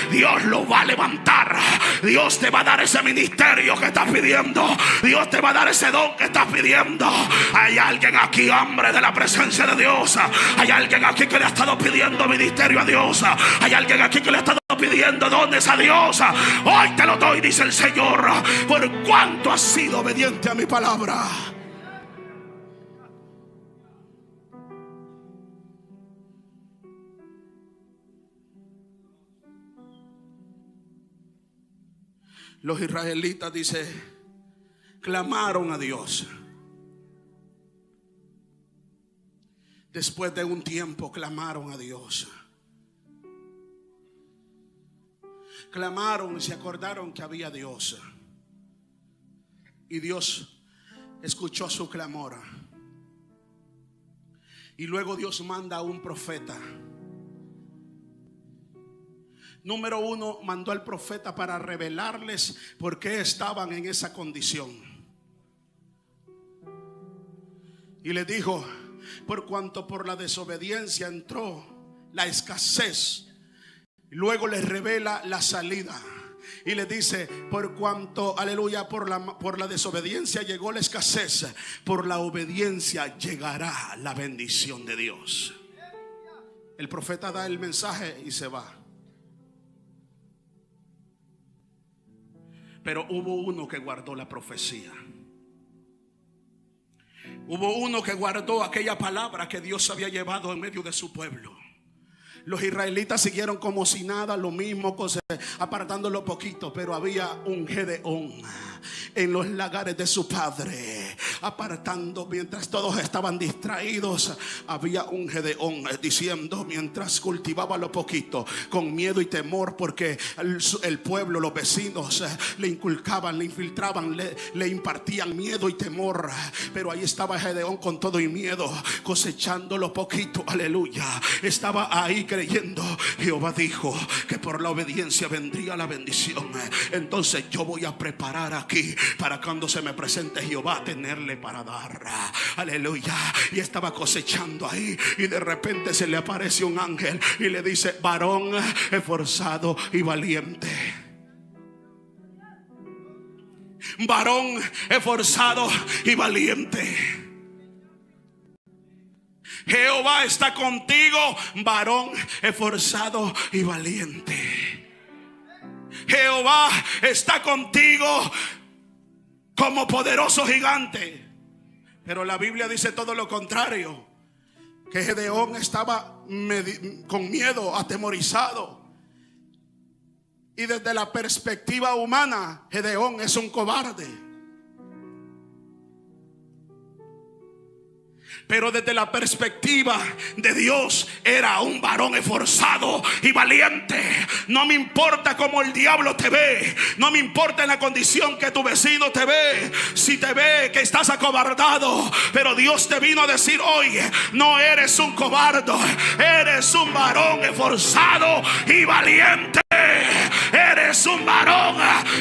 Dios lo va a levantar, Dios te va a dar ese ministerio que estás pidiendo, Dios te va a dar ese don que estás pidiendo. Hay alguien aquí, hombre de la presencia de Dios, hay alguien aquí que le ha estado pidiendo ministerio a Dios, hay alguien aquí que le ha estado pidiendo dones a Dios. Hoy te lo doy, dice el Señor, por cuanto has sido obediente a mi palabra. Los israelitas, dice, clamaron a Dios. Después de un tiempo clamaron a Dios. Clamaron y se acordaron que había Dios. Y Dios escuchó su clamor. Y luego Dios manda a un profeta. Número uno, mandó al profeta para revelarles por qué estaban en esa condición. Y le dijo, por cuanto por la desobediencia entró la escasez. Luego les revela la salida. Y le dice, por cuanto, aleluya, por la desobediencia llegó la escasez, por la obediencia llegará la bendición de Dios. El profeta da el mensaje y se va. Pero hubo uno que guardó la profecía. Hubo uno que guardó aquella palabra que Dios había llevado en medio de su pueblo. Los israelitas siguieron como si nada, lo mismo, apartando lo poquito. Pero había un Gedeón en los lagares de su padre. apartando, mientras todos estaban distraídos, había un Gedeón diciendo, mientras cultivaba lo poquito, con miedo y temor, porque el pueblo, los vecinos le inculcaban, le infiltraban, le impartían miedo y temor. Pero ahí estaba Gedeón con todo y miedo, cosechando lo poquito. Aleluya. Estaba ahí creyendo. Jehová dijo que por la obediencia vendría la bendición. Entonces yo voy a preparar aquí para cuando se me presente Jehová tenerle para dar. Aleluya. Y estaba cosechando ahí, y de repente se le aparece un ángel y le dice: varón esforzado y valiente. Varón esforzado y valiente. Jehová está contigo, varón esforzado y valiente. Jehová está contigo como poderoso gigante. Pero la Biblia dice todo lo contrario, que Gedeón estaba con miedo, atemorizado. Y desde la perspectiva humana, Gedeón es un cobarde. Pero desde la perspectiva de Dios, era un varón esforzado y valiente. No me importa cómo el diablo te ve, no me importa en la condición que tu vecino te ve, si te ve que estás acobardado, pero Dios te vino a decir hoy: no eres un cobarde, eres un varón esforzado y valiente. Eres un varón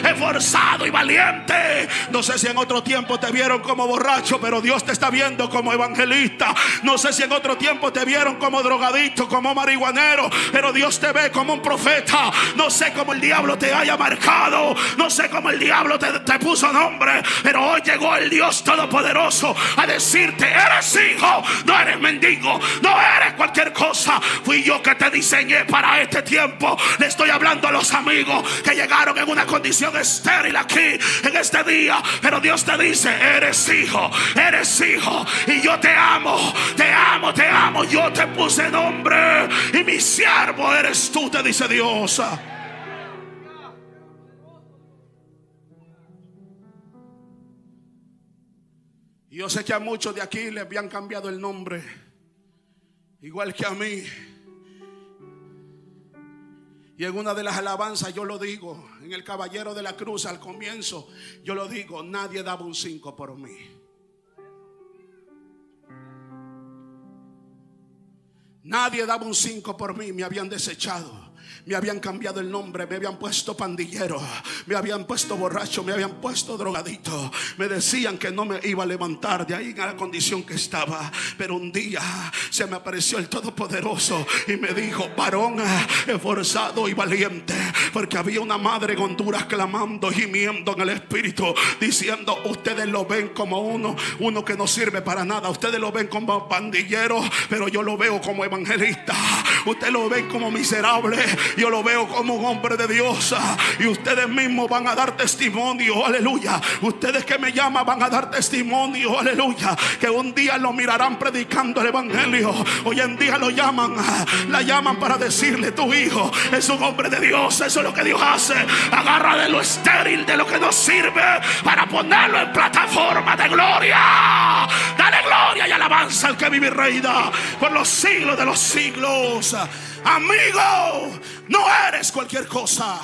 esforzado y valiente. No sé si en otro tiempo te vieron como borracho, pero Dios te está viendo como evangelista. No sé si en otro tiempo te vieron como drogadicto, como marihuanero, pero Dios te ve como un profeta. No sé cómo el diablo te haya marcado, no sé cómo el diablo te puso nombre, pero hoy llegó el Dios Todopoderoso a decirte: eres hijo, no eres mendigo, no eres cualquier cosa. Fui yo que te diseñé para este tiempo. Le estoy hablando a los amigos que llegaron en una condición estéril aquí en este día, pero Dios te dice: eres hijo, y yo te amo, te amo, te amo. Yo te puse nombre y mi siervo eres tú, te dice Dios. Y yo sé que a muchos de aquí les habían cambiado el nombre, igual que a mí. Y en una de las alabanzas yo lo digo, en el Caballero de la Cruz al comienzo, yo lo digo: nadie daba un 5 por mí. Nadie daba un 5 por mí. Me habían desechado, me habían cambiado el nombre, me habían puesto pandillero, me habían puesto borracho, me habían puesto drogadito. Me decían que no me iba a levantar de ahí en la condición que estaba. Pero un día se me apareció el Todopoderoso y me dijo: varón esforzado y valiente. Porque había una madre en Honduras clamando, gimiendo en el espíritu, diciendo: ustedes lo ven como uno que no sirve para nada, ustedes lo ven como pandillero, pero yo lo veo como evangelista. Ustedes lo ven como miserable, yo lo veo como un hombre de Dios. Y ustedes mismos van a dar testimonio, aleluya. Ustedes que me llaman van a dar testimonio, aleluya, que un día lo mirarán predicando el evangelio. Hoy en día la llaman para decirle: tu hijo es un hombre de Dios. Eso es lo que Dios hace: agarra de lo estéril, de lo que no sirve, para ponerlo en plataforma de gloria. Dale gloria y alabanza al que vive y reina por los siglos de los siglos. Amigo, no eres cualquier cosa.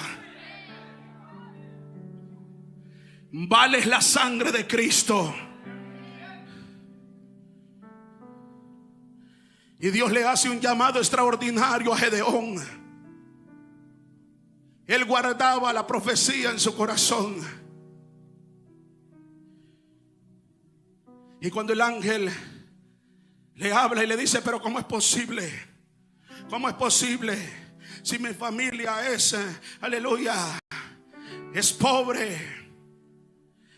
Vales la sangre de Cristo. Y Dios le hace un llamado extraordinario a Gedeón. Él guardaba la profecía en su corazón. Y cuando el ángel le habla y le dice: pero ¿cómo es posible? ¿Cómo es posible si mi familia es, aleluya, es pobre?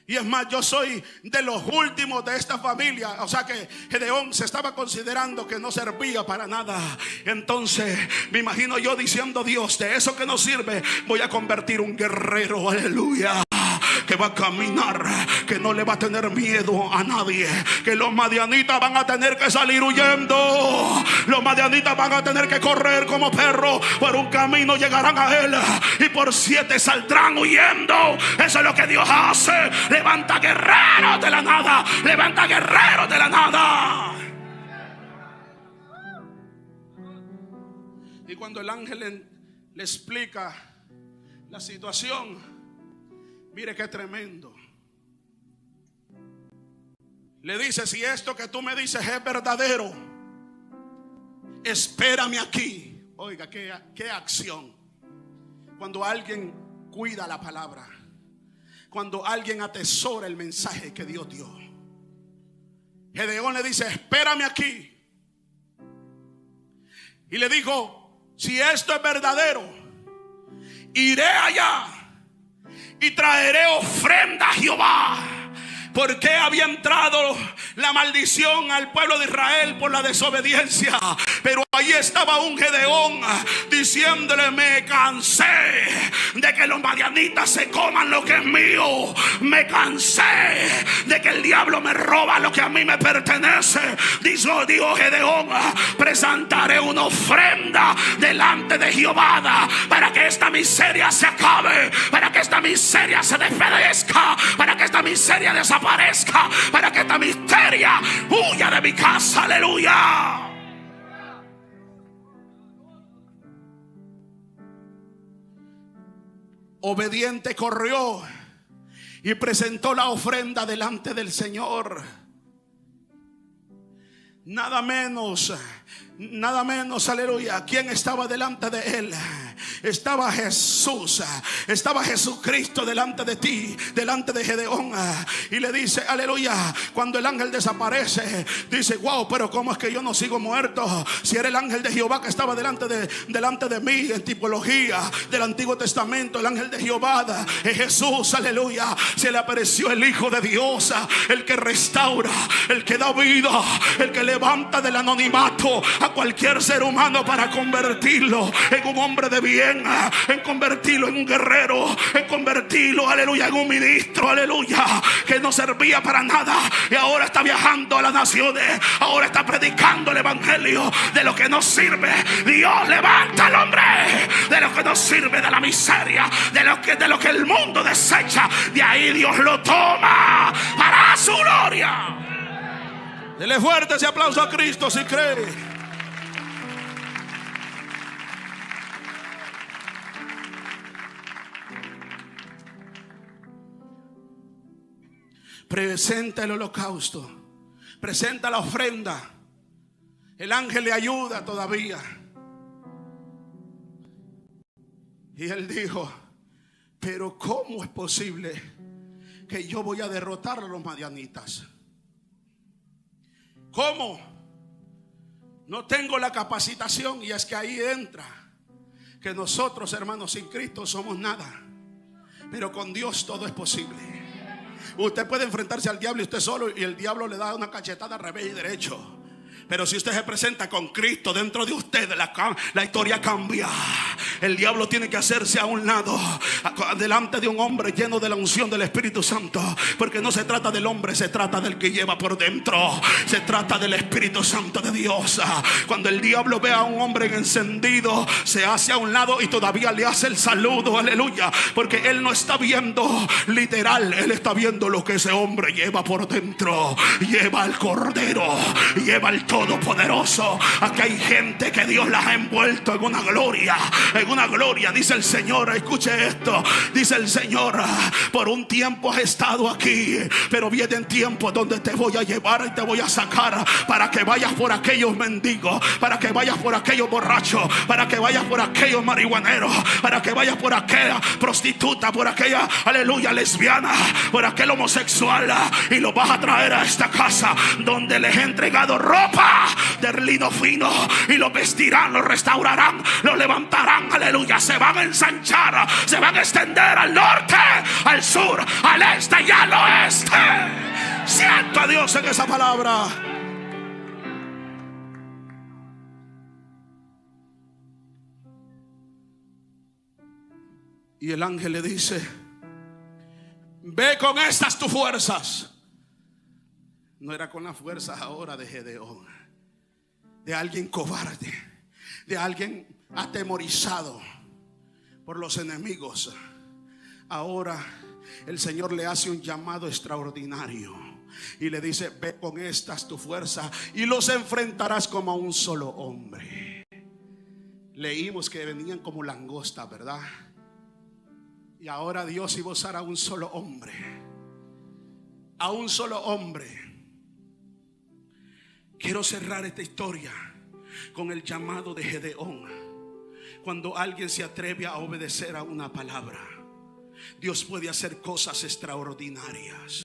Y es más, yo soy de los últimos de esta familia. O sea que Gedeón se estaba considerando que no servía para nada. Entonces me imagino yo diciendo: Dios, de eso que no sirve voy a convertir un guerrero, aleluya, que que va a caminar, que no le va a tener miedo a nadie, que los madianitas van a tener que salir huyendo, los madianitas van a tener que correr como perros, por un camino llegarán a él y por 7 saldrán huyendo. Eso es lo que Dios hace. Levanta guerreros de la nada, levanta guerreros de la nada. Y cuando el ángel le explica la situación, mire qué tremendo. Le dice: si esto que tú me dices es verdadero, espérame aquí. Oiga, qué acción. Cuando alguien cuida la palabra, cuando alguien atesora el mensaje que Dios dio. Gedeón le dice: espérame aquí. Y le dijo: si esto es verdadero, iré allá y traeré ofrenda a Jehová. ¿Por qué había entrado la maldición al pueblo de Israel? Por la desobediencia. Pero ahí estaba un Gedeón diciéndole: me cansé de que los madianitas se coman lo que es mío. Me cansé de que el diablo me roba lo que a mí me pertenece. Dijo Gedeón: presentaré una ofrenda delante de Jehová para que esta miseria se acabe, para que esta miseria se desvanezca, para que esta miseria desaparezca, para que esta miseria huya de mi casa. Aleluya. Obediente corrió y presentó la ofrenda delante del Señor. Nada menos, aleluya. ¿Quién estaba delante de él? Estaba Jesús, estaba Jesucristo delante de ti, delante de Gedeón. Y le dice, aleluya, cuando el ángel desaparece, dice: wow, pero ¿cómo es que yo no sigo muerto? Si era el ángel de Jehová que estaba delante de mí, en tipología del Antiguo Testamento. El ángel de Jehová es Jesús, aleluya. Se le apareció el Hijo de Dios, el que restaura, el que da vida, el que levanta del anonimato a cualquier ser humano para convertirlo en un hombre de bien, en convertirlo en un guerrero, en convertirlo, aleluya, en un ministro, aleluya, que no servía para nada y ahora está viajando a las naciones, ahora está predicando el evangelio de lo que no sirve. Dios levanta al hombre de lo que no sirve, de la miseria, de lo que el mundo desecha. De ahí Dios lo toma para su gloria. Dele fuerte ese aplauso a Cristo si cree. Presenta el holocausto, presenta la ofrenda. El ángel le ayuda todavía. Y él dijo: pero ¿cómo es posible que yo voy a derrotar a los madianitas? ¿Cómo? No tengo la capacitación. Y es que ahí entra que nosotros, hermanos, sin Cristo somos nada, pero con Dios todo es posible. Usted puede enfrentarse al diablo y usted solo, y el diablo le da una cachetada al revés y derecho. Pero si usted se presenta con Cristo dentro de usted, la historia cambia. El diablo tiene que hacerse a un lado delante de un hombre lleno de la unción del Espíritu Santo. Porque no se trata del hombre, se trata del que lleva por dentro. Se trata del Espíritu Santo de Dios. Cuando el diablo ve a un hombre encendido, se hace a un lado y todavía le hace el saludo, aleluya. Porque él no está viendo literal, él está viendo lo que ese hombre lleva por dentro. Lleva al Cordero, lleva al Todopoderoso. Aquí hay gente que Dios las ha envuelto en una gloria, en una gloria. Dice el Señor, escuche esto, dice el Señor: por un tiempo has estado aquí, pero vienen tiempos donde te voy a llevar y te voy a sacar para que vayas por aquellos mendigos, para que vayas por aquellos borrachos, para que vayas por aquellos marihuaneros, para que vayas por aquella prostituta, por aquella, aleluya, lesbiana, por aquel homosexual, y lo vas a traer a esta casa donde les he entregado ropa de lino fino, y los vestirán, los restaurarán, los levantarán, aleluya. Se van a ensanchar, se van a extender al norte, al sur, al este y al oeste. Siento a Dios en esa palabra. Y el ángel le dice: ve con estas tus fuerzas. No era con las fuerzas ahora de Gedeón, de alguien cobarde, de alguien atemorizado por los enemigos. Ahora el Señor le hace un llamado extraordinario y le dice: ve con estas tu fuerza y los enfrentarás como a un solo hombre. Leímos que venían como langostas, ¿verdad? Y ahora Dios iba a usar a un solo hombre. A un solo hombre. Quiero cerrar esta historia con el llamado de Gedeón. Cuando alguien se atreve a obedecer a una palabra, Dios puede hacer cosas extraordinarias.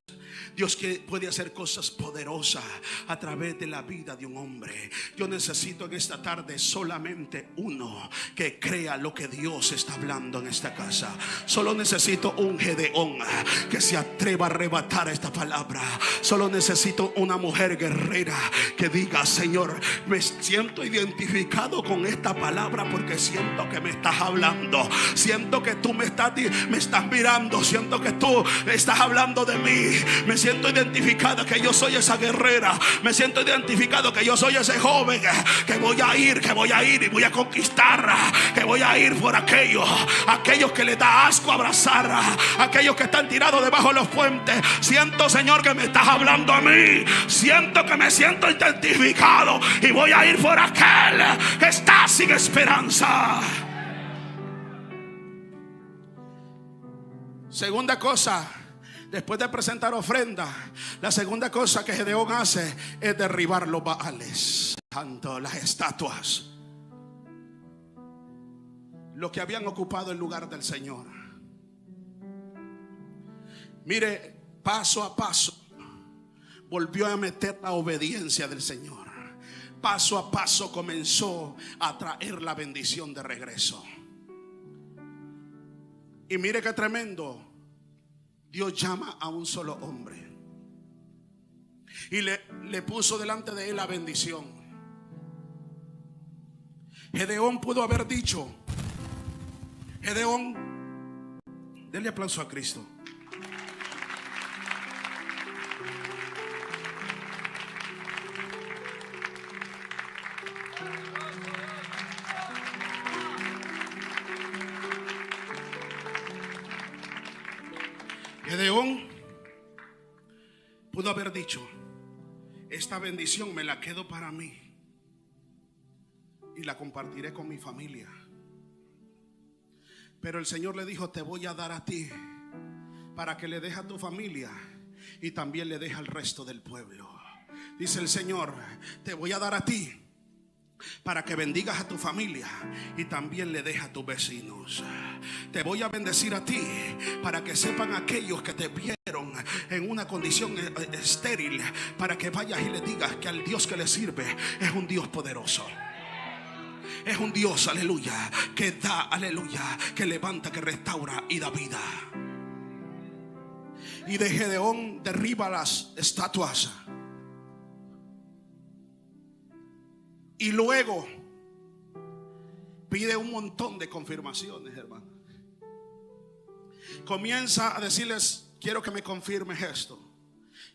Dios puede hacer cosas poderosas a través de la vida de un hombre. Yo necesito en esta tarde solamente uno que crea lo que Dios está hablando en esta casa. Solo necesito un Gedeón que se atreva a arrebatar esta palabra. Solo necesito una mujer guerrera que diga: Señor, me siento identificado con esta palabra porque siento que me estás hablando. Siento que tú me estás mirando. Siento que tú estás hablando de mí. Me siento identificado que yo soy esa guerrera. Me siento identificado que yo soy ese joven que voy a ir y voy a conquistar. Que voy a ir por aquellos que les da asco abrazar, aquellos que están tirados debajo de los puentes. Siento, Señor, que me estás hablando a mí. Siento que me siento identificado y voy a ir por aquel que está sin esperanza. Segunda cosa, después de presentar ofrenda, la segunda cosa que Gedeón hace es derribar los baales, tanto las estatuas, los que habían ocupado el lugar del Señor. Mire, paso a paso volvió a meter la obediencia del Señor. Paso a paso comenzó a traer la bendición de regreso. Y mire qué tremendo. Dios llama a un solo hombre y le puso delante de él la bendición. Gedeón pudo haber dicho, Gedeón, denle aplauso a Cristo. Gedeón pudo haber dicho: esta bendición me la quedo para mí y la compartiré con mi familia. Pero el Señor le dijo: te voy a dar a ti para que le dejes a tu familia y también le dejes al resto del pueblo. Dice el Señor: te voy a dar a ti para que bendigas a tu familia y también le dejes a tus vecinos. Te voy a bendecir a ti para que sepan aquellos que te vieron en una condición estéril, para que vayas y le digas que al Dios que le sirve es un Dios poderoso. Es un Dios, aleluya, que da, aleluya, que levanta, que restaura y da vida. Y de Gedeón derriba las estatuas. Y luego pide un montón de confirmaciones, hermano. Comienza a decirles: quiero que me confirmes esto,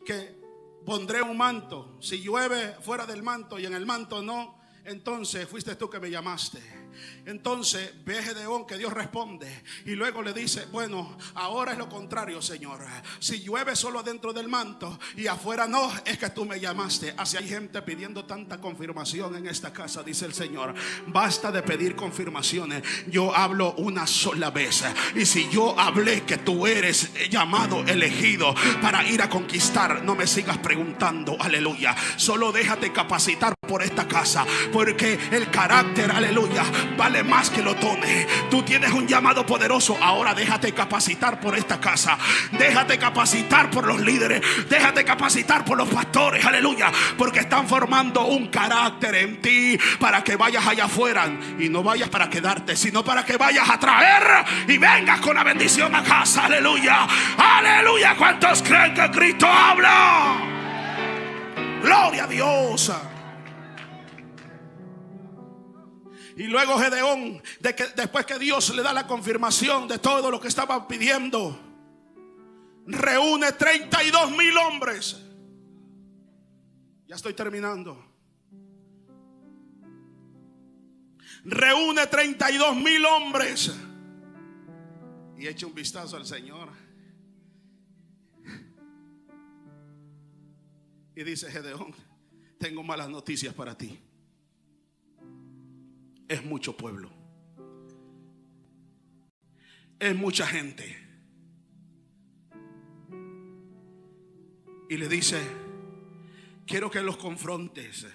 que pondré un manto. Si llueve fuera del manto y en el manto no, entonces fuiste tú que me llamaste. Entonces ve Gedeón que Dios responde y luego le dice: bueno, ahora es lo contrario, Señor. Si llueve solo dentro del manto y afuera no, es que tú me llamaste. Así hay gente pidiendo tanta confirmación en esta casa, dice el Señor. Basta de pedir confirmaciones. Yo hablo una sola vez, y si yo hablé que tú eres llamado, elegido para ir a conquistar, no me sigas preguntando, aleluya. Solo déjate capacitar por esta casa, porque el carácter, aleluya, vale más que los dones. Tú tienes un llamado poderoso. Ahora déjate capacitar por esta casa. Déjate capacitar por los líderes. Déjate capacitar por los pastores, aleluya, porque están formando un carácter en ti para que vayas allá afuera y no vayas para quedarte, sino para que vayas a traer y vengas con la bendición a casa, aleluya. Aleluya. ¿Cuántos creen que Cristo habla? Gloria a Dios. Y luego Gedeón, después que Dios le da la confirmación de todo lo que estaba pidiendo, reúne 32,000 hombres. Ya estoy terminando. Reúne 32,000 hombres y echa un vistazo al Señor y dice: Gedeón, tengo malas noticias para ti. Es mucho pueblo, es mucha gente. Y le dice: quiero que los confrontes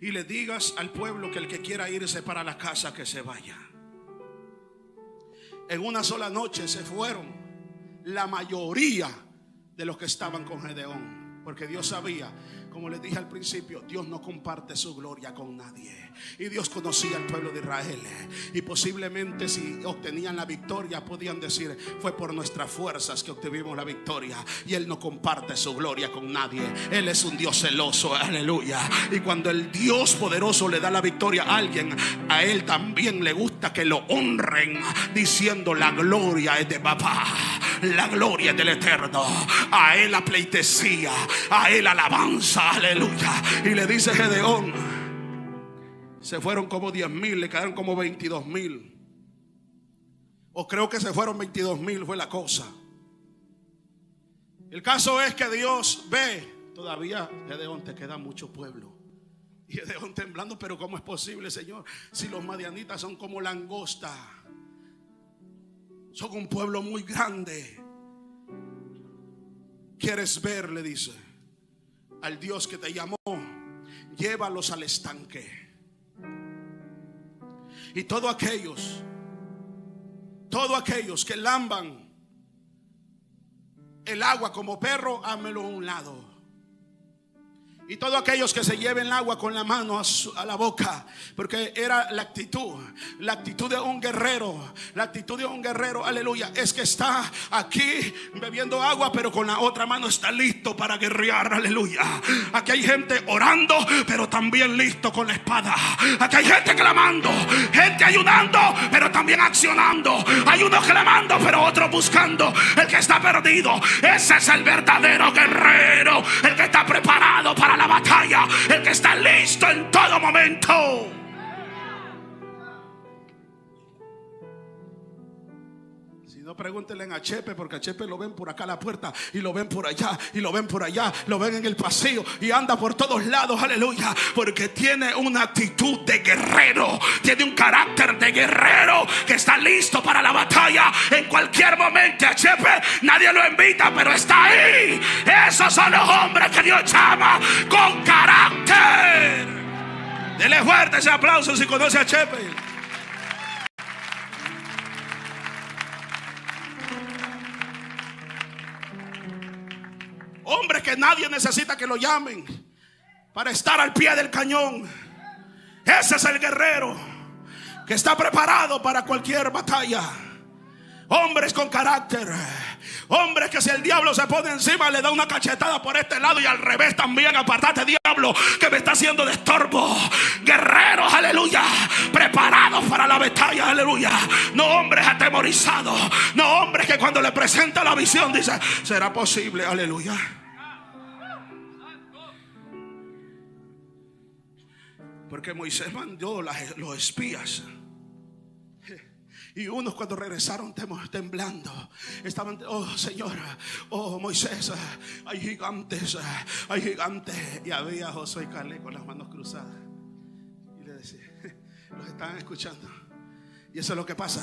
y le digas al pueblo que el que quiera irse para la casa, que se vaya. En una sola noche se fueron la mayoría de los que estaban con Gedeón, porque Dios sabía, como les dije al principio, Dios no comparte su gloria con nadie. Y Dios conocía al pueblo de Israel. Y posiblemente si obtenían la victoria, podían decir: fue por nuestras fuerzas que obtuvimos la victoria. Y Él no comparte su gloria con nadie. Él es un Dios celoso, aleluya. Y cuando el Dios poderoso le da la victoria a alguien, a Él también le gusta que lo honren, diciendo: la gloria es de papá, la gloria es del Eterno. A Él la pleitesía, a Él alabanza, aleluya. Y le dice Gedeón: se fueron como 10,000, le quedaron como 22,000. O creo que se fueron 22,000, fue la cosa. El caso es que Dios ve: todavía, Gedeón, te queda mucho pueblo. Y Gedeón temblando: pero ¿cómo es posible, Señor? Si los madianitas son como langosta, son un pueblo muy grande. ¿Quieres ver? Le dice al Dios que te llamó. Llévalos al estanque. Y todos aquellos que lamban el agua como perro, hámelo a un lado. Y todos aquellos que se lleven el agua con la mano a la boca, porque era la actitud de un guerrero. La actitud de un guerrero, aleluya, es que está aquí bebiendo agua, pero con la otra mano está listo para guerrear, aleluya. Aquí hay gente orando, pero también listo con la espada. Aquí hay gente clamando, gente ayunando, pero también accionando. Hay unos clamando, pero otros buscando. El que está perdido, ese es el verdadero guerrero, el que está preparado para la batalla, el que está listo en todo momento. Si no, pregúntenle a Chepe, porque a Chepe lo ven por acá a la puerta, y lo ven por allá, y lo ven por allá, lo ven en el pasillo, y anda por todos lados, aleluya, porque tiene una actitud de guerrero, tiene un carácter de guerrero que está listo para la batalla en cualquier momento. A Chepe nadie lo invita, pero está ahí. Esos son los hombres que Dios llama con carácter. Dele fuerte ese aplauso si conoce a Chepe. Hombre que nadie necesita que lo llamen para estar al pie del cañón. Ese es el guerrero que está preparado para cualquier batalla. Hombres con carácter. Hombres que si el diablo se pone encima, le da una cachetada por este lado y al revés también. Apartate, diablo, que me está haciendo de estorbo. Guerreros, aleluya, preparados para la batalla, aleluya. No hombres atemorizados. No hombres que cuando le presenta la visión dice: ¿será posible? Aleluya. Porque Moisés mandó los espías. Y unos cuando regresaron temblando, estaban: oh Señor, oh Moisés, hay gigantes, hay gigantes. Y había Josué y Caleb con las manos cruzadas. Y le decía, los estaban escuchando. Y eso es lo que pasa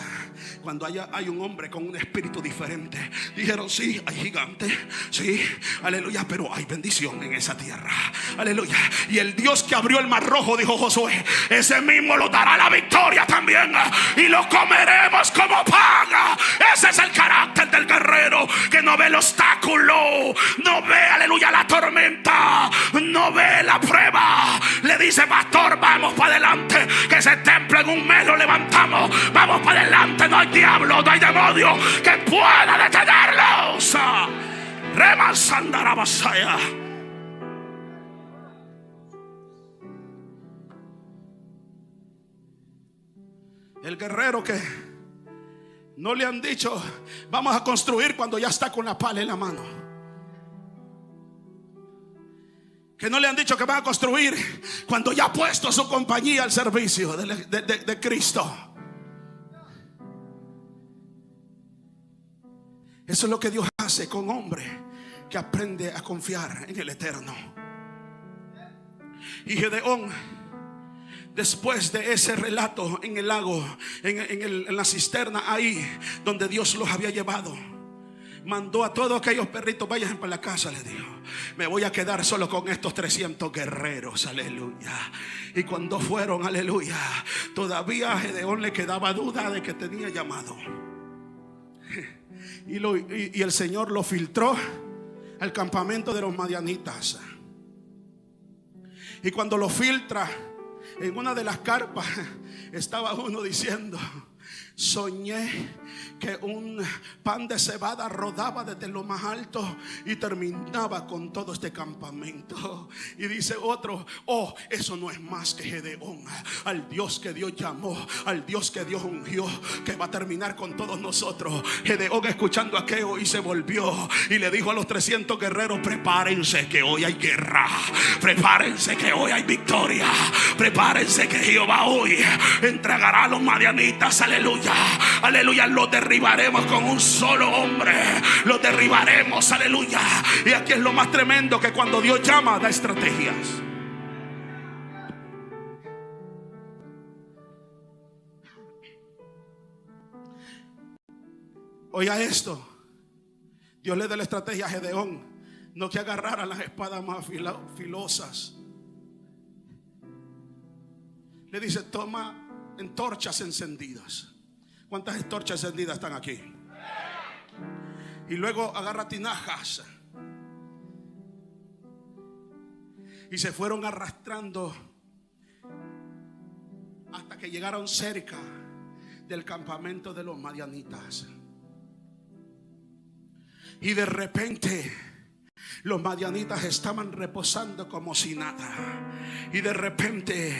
cuando hay un hombre con un espíritu diferente. Dijeron: sí, hay gigantes, sí, aleluya, pero hay bendición en esa tierra, aleluya. Y el Dios que abrió el mar rojo, dijo Josué, ese mismo lo dará la victoria también, y lo comeremos como pan. Ese es el carácter del guerrero, que no ve el obstáculo, no ve, aleluya, la tormenta, no ve la prueba. Le dice: pastor, vamos para adelante, que ese templo en un mes lo levantamos. Vamos para adelante, no hay diablo, no hay demonio que pueda detenerlos. Remansandarabasaya. El guerrero que No le han dicho vamos a construir cuando ya está con la pala en la mano. Que no le han dicho que van a construir cuando ya ha puesto su compañía al servicio de Cristo. Eso es lo que Dios hace con hombre que aprende a confiar en el Eterno. Y Gedeón, después de ese relato en el lago, en la cisterna ahí donde Dios los había llevado, mandó a todos aquellos perritos: vayan para la casa, les dijo. Me voy a quedar solo con estos 300 guerreros, aleluya. Y cuando fueron, aleluya, todavía a Gedeón le quedaba duda de que tenía llamado. Y el Señor lo filtró al campamento de los madianitas. Y cuando lo filtra, en una de las carpas estaba uno diciendo: soñé que un pan de cebada rodaba desde lo más alto y terminaba con todo este campamento. Y dice otro: oh, eso no es más que Gedeón, al Dios que Dios llamó, al Dios que Dios ungió, que va a terminar con todos nosotros. Gedeón, escuchando aquello, y se volvió y le dijo a los 300 guerreros: prepárense que hoy hay guerra, prepárense que hoy hay victoria, prepárense que Jehová hoy entregará a los madianitas, aleluya, aleluya. Los derribaremos con un solo hombre, los derribaremos, aleluya. Y aquí es lo más tremendo, que cuando Dios llama, da estrategias. Oiga esto: Dios le da la estrategia a Gedeón, no que agarrara las espadas más filosas. Le dice: toma antorchas encendidas. ¿Cuántas antorchas encendidas están aquí? Y luego agarra tinajas. Y se fueron arrastrando hasta que llegaron cerca del campamento de los madianitas. Y de repente los madianitas estaban reposando como si nada. Y de repente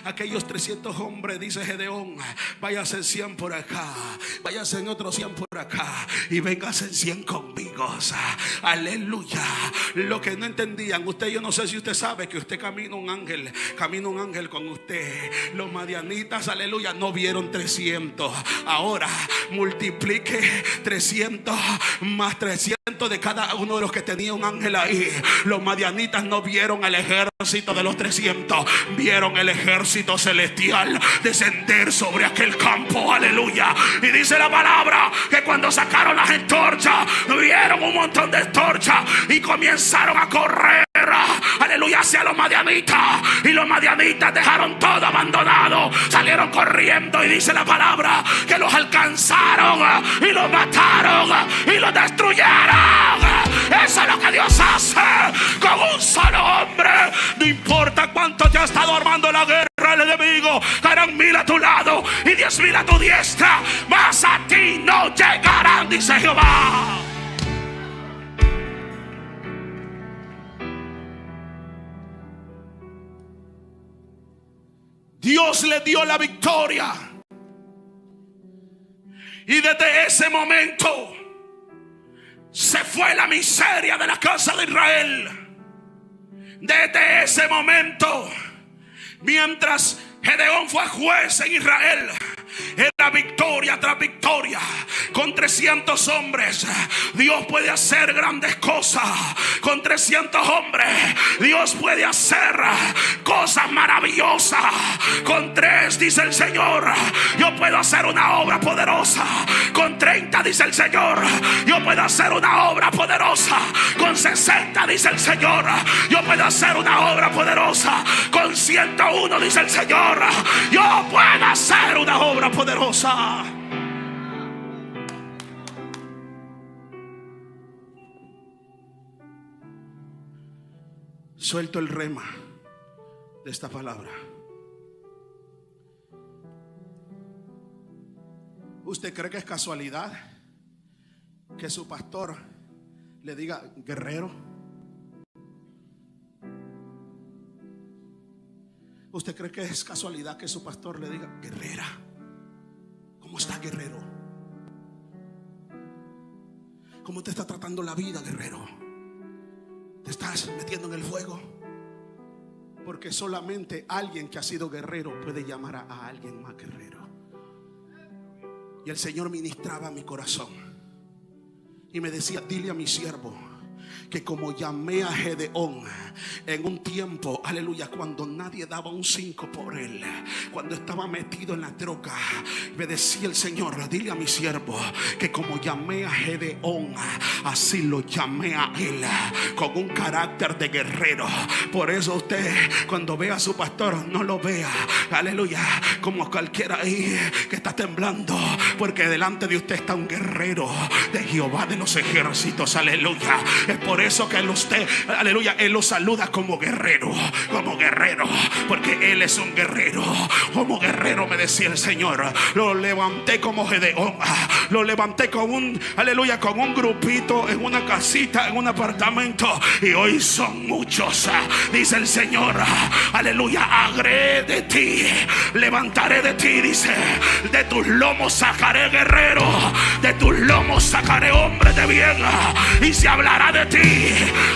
aquellos 300 hombres, dice Gedeón: váyanse 100 por acá, váyanse en otros 100 por acá, y vénganse 100 conmigo. Aleluya. Lo que no entendían, usted, yo no sé si usted sabe que usted camina un ángel con usted. Los madianitas, aleluya, no vieron 300. Ahora multiplique 300 más 300 de cada uno de los que tenía un ángel ahí. Los madianitas no vieron al ejército de los 300, vieron el ejército celestial descender sobre aquel campo, aleluya. Y dice la palabra que cuando sacaron las antorchas, vieron un montón de antorchas y comenzaron a correr, aleluya, hacia los madianitas. Y los madianitas dejaron todo abandonado, salieron corriendo, y dice la palabra que los alcanzaron y los mataron y los destruyeron. Eso es lo que Dios hace con un solo hombre. No importa cuánto te ha estado armando la guerra el enemigo, caerán 1000 a tu lado y 10,000 a tu diestra, mas a ti no llegarán, dice Jehová. Dios le dio la victoria. Y desde ese momento se fue la miseria de la casa de Israel. Desde ese momento, mientras Gedeón fue juez en Israel, era victoria tras victoria. Con 300 hombres Dios puede hacer grandes cosas. Con 300 hombres Dios puede hacer cosas maravillosas. Con 3, dice el Señor, yo puedo hacer una obra poderosa. Con 30, dice el Señor, yo puedo hacer una obra poderosa. Con 60, dice el Señor, yo puedo hacer una obra poderosa. Con 101, dice el Señor, yo puedo hacer una obra poderosa. Suelto el rema de esta palabra. ¿Usted cree que es casualidad que su pastor le diga guerrero? ¿Usted cree que es casualidad que su pastor le diga guerrera? ¿Cómo está, guerrero? ¿Cómo te está tratando la vida, guerrero? ¿Te estás metiendo en el fuego? Porque solamente alguien que ha sido guerrero puede llamar a alguien más guerrero. Y el Señor ministraba mi corazón y me decía: dile a mi siervo que como llamé a Gedeón en un tiempo, aleluya, cuando nadie daba un 5 por él, cuando estaba metido en la droga, me decía el Señor: dile a mi siervo que como llamé a Gedeón, así lo llamé a él, con un carácter de guerrero. Por eso usted, cuando vea a su pastor, no lo vea, aleluya, como cualquiera ahí que está temblando, porque delante de usted está un guerrero de Jehová de los ejércitos, aleluya. Es por eso que usted, aleluya, él lo saluda como guerrero, porque él es un guerrero. Como guerrero, me decía el Señor, lo levanté como Gedeón, lo levanté con un, aleluya, con un grupito en una casita, en un apartamento, y hoy son muchos, dice el Señor, aleluya. Haré de ti, levantaré de ti, dice, de tus lomos sacaré guerrero, de tus lomos sacaré hombre de bien, y se hablará de ti.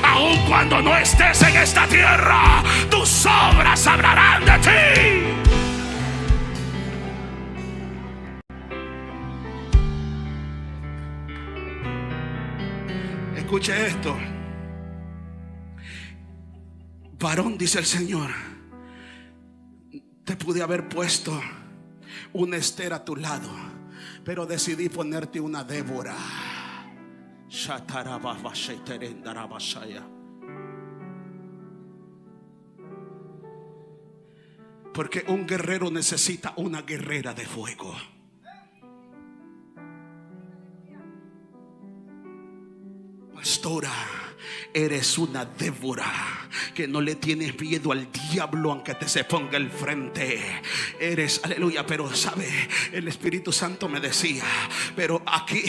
Aun cuando no estés en esta tierra, tus obras hablarán de ti. Escuche esto, varón, dice el Señor, te pude haber puesto una Esther a tu lado, pero decidí ponerte una Débora. Porque un guerrero necesita una guerrera de fuego. Pastora, eres una Débora que no le tienes miedo al diablo aunque te se ponga al frente. Eres, aleluya, pero sabe, el Espíritu Santo me decía, pero aquí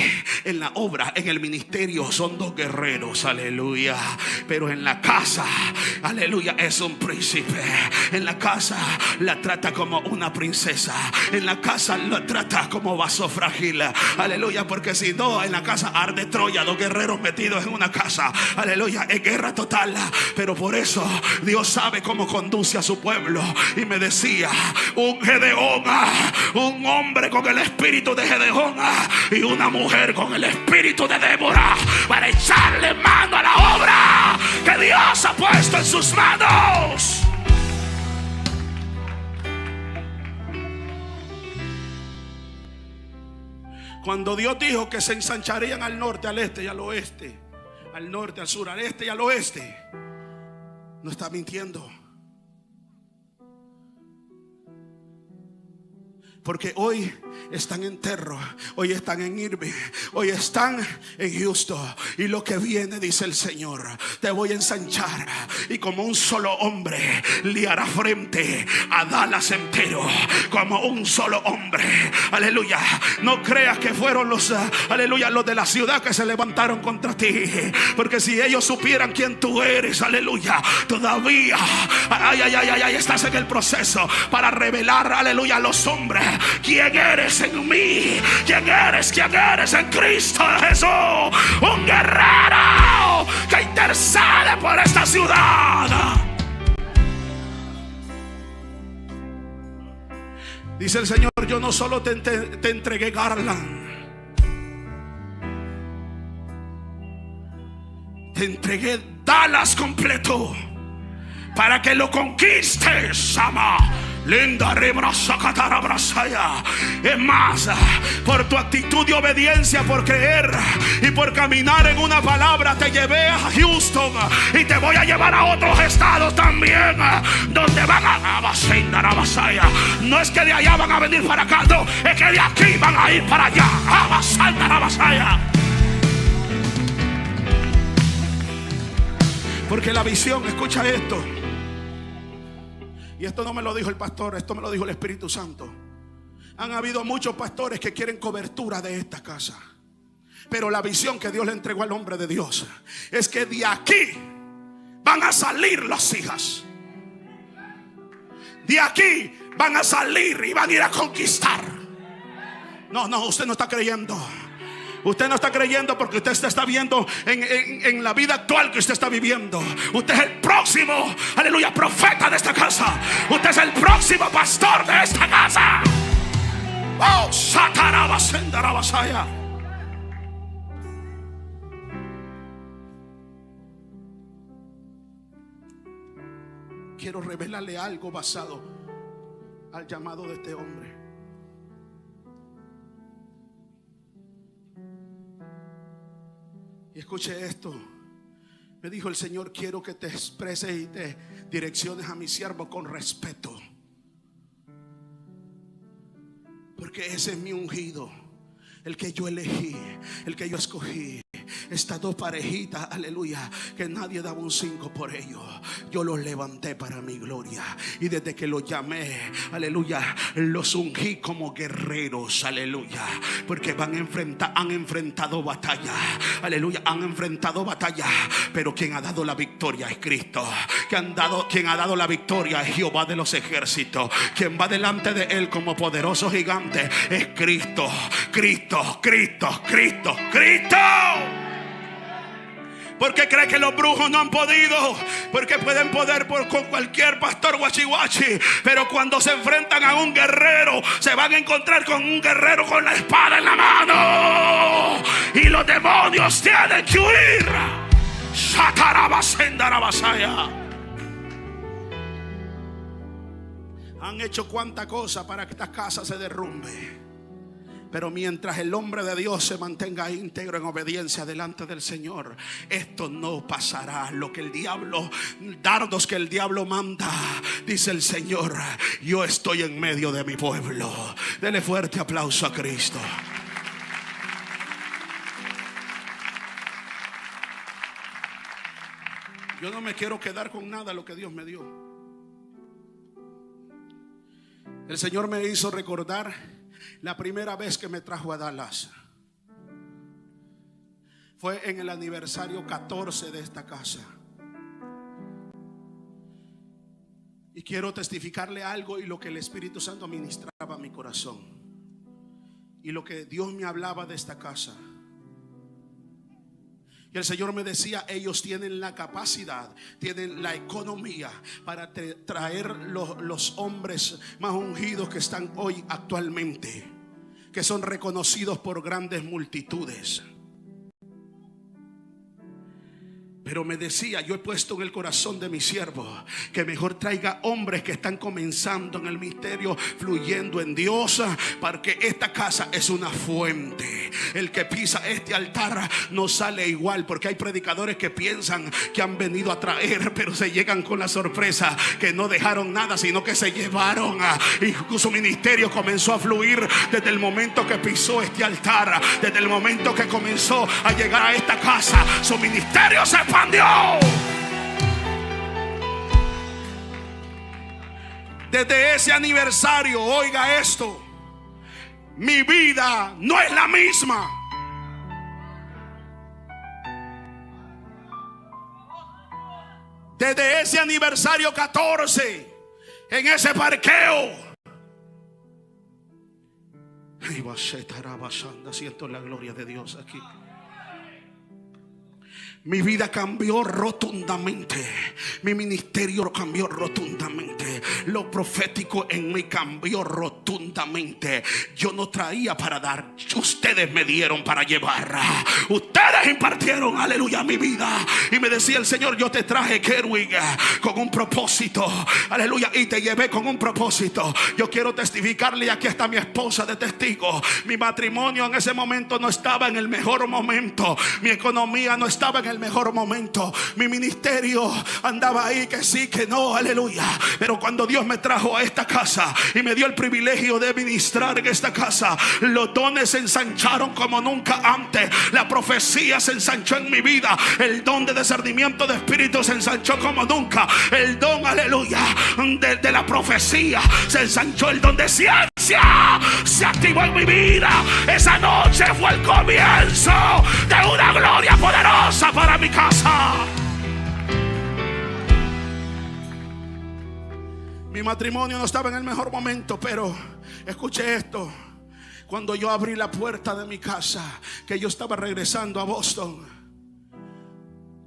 en la obra, en el ministerio son dos guerreros, aleluya, pero en la casa, aleluya, es un príncipe. En la casa la trata como una princesa, en la casa la trata como vaso frágil, aleluya, porque si no, en la casa arde Troya. Dos guerreros metidos en una casa, aleluya, es guerra total. Pero por eso Dios sabe cómo conduce a su pueblo. Y me decía, un Gedeón, un hombre con el espíritu de Gedeón y una mujer con el espíritu de Débora, para echarle mano a la obra que Dios ha puesto en sus manos. Cuando Dios dijo que se ensancharían al norte, al este y al oeste, al norte, al sur, al este y al oeste, no está mintiendo. Porque hoy están en Terro, hoy están en Irving, hoy están en Houston. Y lo que viene, dice el Señor, te voy a ensanchar, y como un solo hombre le hará frente a Dallas entero. Como un solo hombre, aleluya. No creas que fueron los, aleluya, los de la ciudad que se levantaron contra ti, porque si ellos supieran quién tú eres, aleluya, todavía estás en el proceso para revelar, aleluya, a los hombres quién eres en mí, quién eres en Cristo Jesús. Un guerrero que intercede por esta ciudad. Dice el Señor, yo no solo te entregué Garland, te entregué Dallas completo para que lo conquistes, ama. Linda es más, por tu actitud de obediencia, por creer y por caminar en una palabra, te llevé a Houston y te voy a llevar a otros estados también, donde van a Abasaya. No es que de allá van a venir para acá, no, es que de aquí van a ir para allá. Abasaya. Porque la visión, escucha esto, y esto no me lo dijo el pastor, esto me lo dijo el Espíritu Santo. Han habido muchos pastores que quieren cobertura de esta casa, pero la visión que Dios le entregó al hombre de Dios es que de aquí van a salir las hijas. De aquí van a salir y van a ir a conquistar. No, usted no está creyendo. Usted no está creyendo porque usted se está viendo en la vida actual que usted está viviendo. Usted es el próximo, aleluya, profeta de esta casa. Usted es el próximo pastor de esta casa. Oh, Satarabasaya. Quiero revelarle algo basado al llamado de este hombre. Y escuche esto. Me dijo el Señor: quiero que te expreses y te direcciones a mi siervo con respeto, porque ese es mi ungido, el que yo elegí, el que yo escogí. Estas dos parejitas, aleluya, que nadie daba un 5 por ellos, yo los levanté para mi gloria. Y desde que los llamé, aleluya, los ungí como guerreros, aleluya, porque han enfrentado batalla, aleluya, han enfrentado batalla. Pero quien ha dado la victoria es Cristo. Quien ha dado la victoria es Jehová de los ejércitos. Quien va delante de él como poderoso gigante es Cristo. Cristo, Cristo, Cristo, Cristo. Porque cree que los brujos no han podido, porque pueden poder con cualquier pastor guachihuachi, pero cuando se enfrentan a un guerrero, se van a encontrar con un guerrero con la espada en la mano, y los demonios tienen que huir. Han hecho cuánta cosa para que esta casa se derrumbe. Pero mientras el hombre de Dios se mantenga íntegro en obediencia delante del Señor, esto no pasará. Lo que el diablo, dardos que el diablo manda, dice el Señor, yo estoy en medio de mi pueblo. Dele fuerte aplauso a Cristo. Yo no me quiero quedar con nada de lo que Dios me dio. El Señor me hizo recordar la primera vez que me trajo a Dallas. Fue en el aniversario 14 de esta casa. Y quiero testificarle algo y lo que el Espíritu Santo ministraba a mi corazón, y lo que Dios me hablaba de esta casa. Y el Señor me decía: ellos tienen la capacidad, tienen la economía para traer los hombres más ungidos que están hoy actualmente, que son reconocidos por grandes multitudes. Pero me decía: yo he puesto en el corazón de mi siervo que mejor traiga hombres que están comenzando en el misterio, fluyendo en Dios, porque esta casa es una fuente. El que pisa este altar no sale igual, porque hay predicadores que piensan que han venido a traer, pero se llegan con la sorpresa que no dejaron nada, sino que se llevaron, y su ministerio comenzó a fluir desde el momento que pisó este altar. Desde el momento que comenzó a llegar a esta casa, su ministerio se expandió. Desde ese aniversario, oiga esto, mi vida no es la misma. Desde ese aniversario 14, en ese parqueo, siento la gloria de Dios aquí. Mi vida cambió rotundamente. Mi ministerio cambió rotundamente. Lo profético en mí cambió rotundamente. Yo no traía para dar, ustedes me dieron para llevar. Ustedes impartieron, aleluya, mi vida. Y me decía el Señor: yo te traje, Kerwin, con un propósito, aleluya, y te llevé con un propósito. Yo quiero testificarle, y aquí está mi esposa de testigo. Mi matrimonio en ese momento no estaba en el mejor momento. Mi economía no estaba en el mejor momento. Mi ministerio andaba ahí que sí, que no, aleluya. Pero cuando Dios me trajo a esta casa y me dio el privilegio de ministrar en esta casa, los dones se ensancharon como nunca antes. La profecía se ensanchó en mi vida. El don de discernimiento de espíritu se ensanchó como nunca. El don, aleluya, de la profecía se ensanchó. El don de ciencia se activó en mi vida. Esa noche fue el comienzo de una gloria poderosa para mi casa. Mi matrimonio no estaba en el mejor momento, pero escuche esto: Cuando yo abrí la puerta de mi casa, que yo estaba regresando a Boston,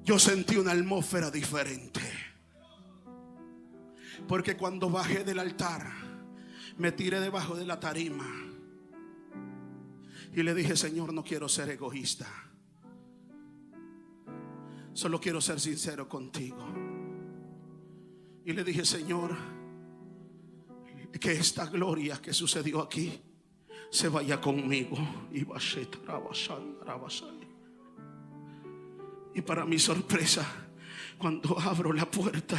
yo sentí una atmósfera diferente. Porque cuando bajé del altar, me tiré debajo de la tarima y le dije: Señor, no quiero ser egoísta, solo quiero ser sincero contigo. Y le dije: Señor, que esta gloria que sucedió aquí se vaya conmigo. Y para mi sorpresa, cuando abro la puerta,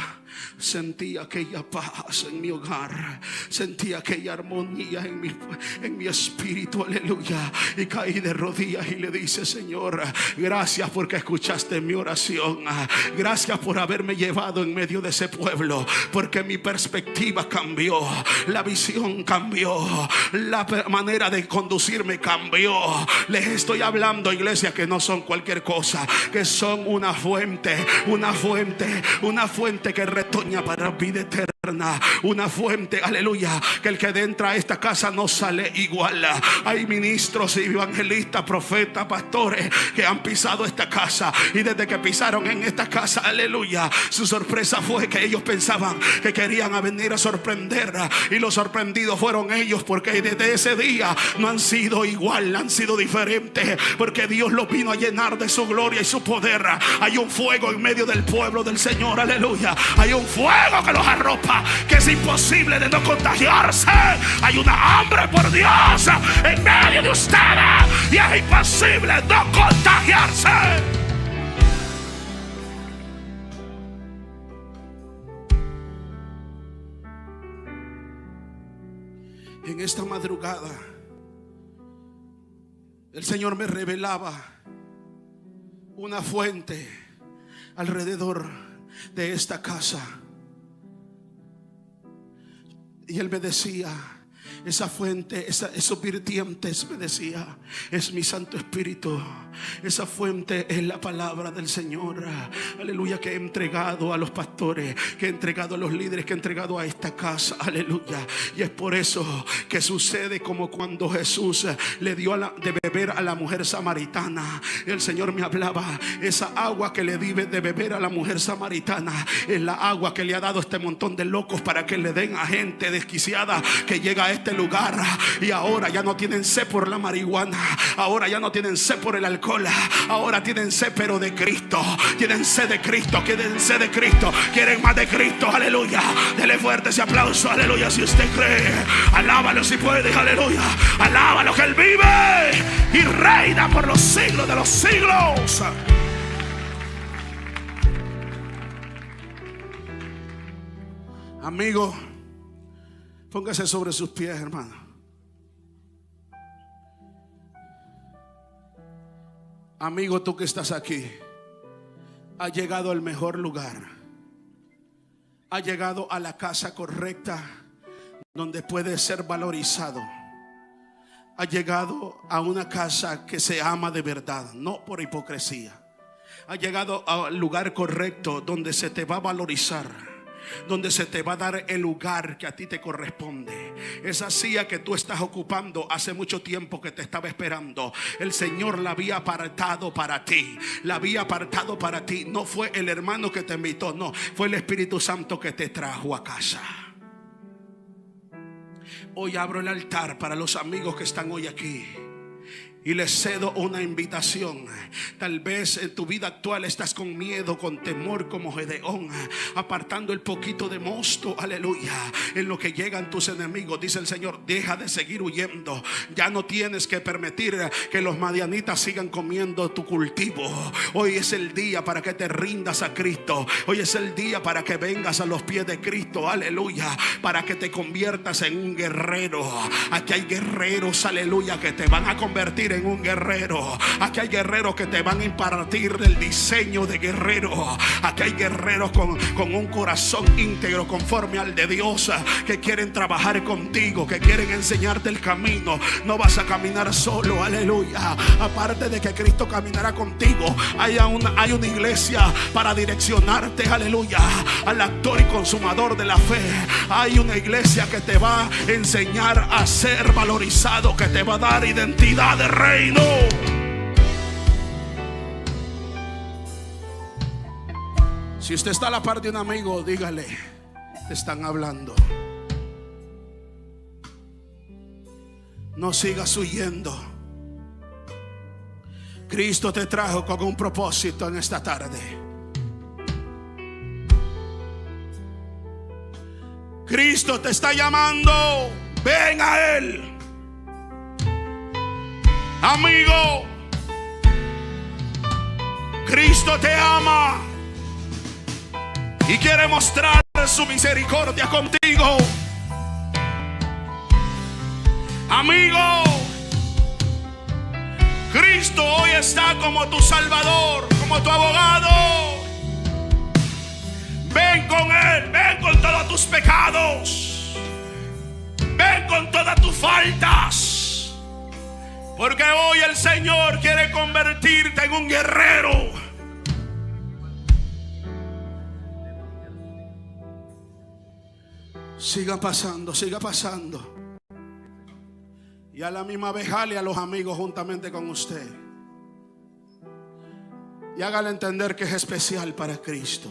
sentí aquella paz en mi hogar, sentí aquella armonía en mi espíritu, aleluya. Y caí de rodillas y le dije: Señor, gracias porque escuchaste mi oración. Gracias por haberme llevado en medio de ese pueblo, porque mi perspectiva cambió, la visión cambió, la manera de conducirme cambió. Les estoy hablando, iglesia, que no son cualquier cosa, que son una fuente que retoña para vida eterna. Una fuente, aleluya, que el que entra a esta casa no sale igual. Hay ministros y evangelistas, profetas, pastores que han pisado esta casa, y desde que pisaron en esta casa, aleluya, su sorpresa fue que ellos pensaban que querían venir a sorprender, y los sorprendidos fueron ellos, porque desde ese día no han sido igual, han sido diferentes, porque Dios los vino a llenar de su gloria y su poder. Hay un fuego en medio del pueblo del Señor, aleluya. Hay un fuego que los arropa, que es imposible de no contagiarse. Hay una hambre por Dios en medio de ustedes, y es imposible no contagiarse. En esta madrugada, el Señor me revelaba una fuente alrededor de esta casa, y Él me decía: esa fuente, esos vertientes, me decía, es mi Santo Espíritu. Esa fuente es la palabra del Señor, aleluya, que he entregado a los pastores, que he entregado a los líderes, que he entregado a esta casa, aleluya. Y es por eso que sucede como cuando Jesús le dio de beber a la mujer samaritana. El Señor me hablaba: esa agua que le di de beber a la mujer samaritana es la agua que le ha dado este montón de locos para que le den a gente desquiciada que llega a este lugar, y ahora ya no tienen sed por la marihuana, ahora ya no tienen sed por el alcohol, ahora tienen sed pero de Cristo. Tienen sed de Cristo, quieren sed de Cristo, quieren más de Cristo, aleluya. Dele fuerte ese aplauso, aleluya, si usted cree. Alábalo si puede, aleluya. Alábalo, que Él vive y reina por los siglos de los siglos. Amigo, póngase sobre sus pies, hermano. Amigo, tú que estás aquí, has llegado al mejor lugar. Has llegado a la casa correcta, donde puedes ser valorizado. Has llegado a una casa que se ama de verdad, no por hipocresía. Has llegado al lugar correcto, donde se te va a valorizar, donde se te va a dar el lugar que a ti te corresponde. Esa silla que tú estás ocupando hace mucho tiempo que te estaba esperando, el Señor la había apartado para ti. La había apartado para ti. No fue el hermano que te invitó, no, fue el Espíritu Santo que te trajo a casa. Hoy abro el altar para los amigos que están hoy aquí, y les cedo una invitación. Tal vez en tu vida actual estás con miedo, con temor, como Gedeón, apartando el poquito de mosto, aleluya, en lo que llegan tus enemigos. Dice el Señor: deja de seguir huyendo. Ya no tienes que permitir que los madianitas sigan comiendo tu cultivo. Hoy es el día para que te rindas a Cristo. Hoy es el día para que vengas a los pies de Cristo, aleluya, para que te conviertas en un guerrero. Aquí hay guerreros, aleluya, que te van a convertir en un guerrero. Aquí hay guerreros que te van a impartir el diseño de guerrero. Aquí hay guerreros con un corazón íntegro conforme al de Dios, que quieren trabajar contigo, que quieren enseñarte el camino. No vas a caminar solo, aleluya. Aparte de que Cristo caminará contigo, hay una iglesia para direccionarte, aleluya, al actor y consumador de la fe. Hay una iglesia que te va a enseñar a ser valorizado, que te va a dar identidad de reino. Si usted está a la par de un amigo, dígale: te están hablando. No sigas huyendo. Cristo te trajo con un propósito en esta tarde. Cristo te está llamando. Ven a Él. Amigo, Cristo te ama y quiere mostrar su misericordia contigo. Amigo, Cristo hoy está como tu Salvador, como tu abogado. Ven con Él, ven con todos tus pecados, ven con todas tus faltas, porque hoy el Señor quiere convertirte en un guerrero. Siga pasando, siga pasando. Y a la misma vez jale a los amigos juntamente con usted. Y hágale entender que es especial para Cristo.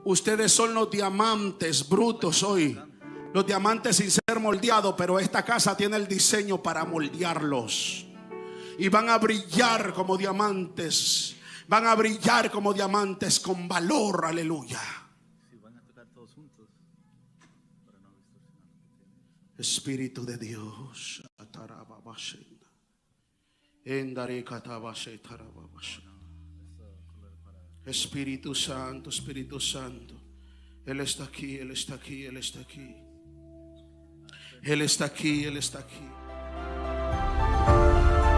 Ustedes son los diamantes brutos hoy. Los diamantes sin ser moldeados. Pero esta casa tiene el diseño para moldearlos. Y van a brillar como diamantes. Van a brillar como diamantes con valor. Aleluya. Espíritu de Dios, Espíritu Santo, Espíritu Santo, Él está aquí, Él está aquí, Él está aquí, Él está aquí, Él está aquí.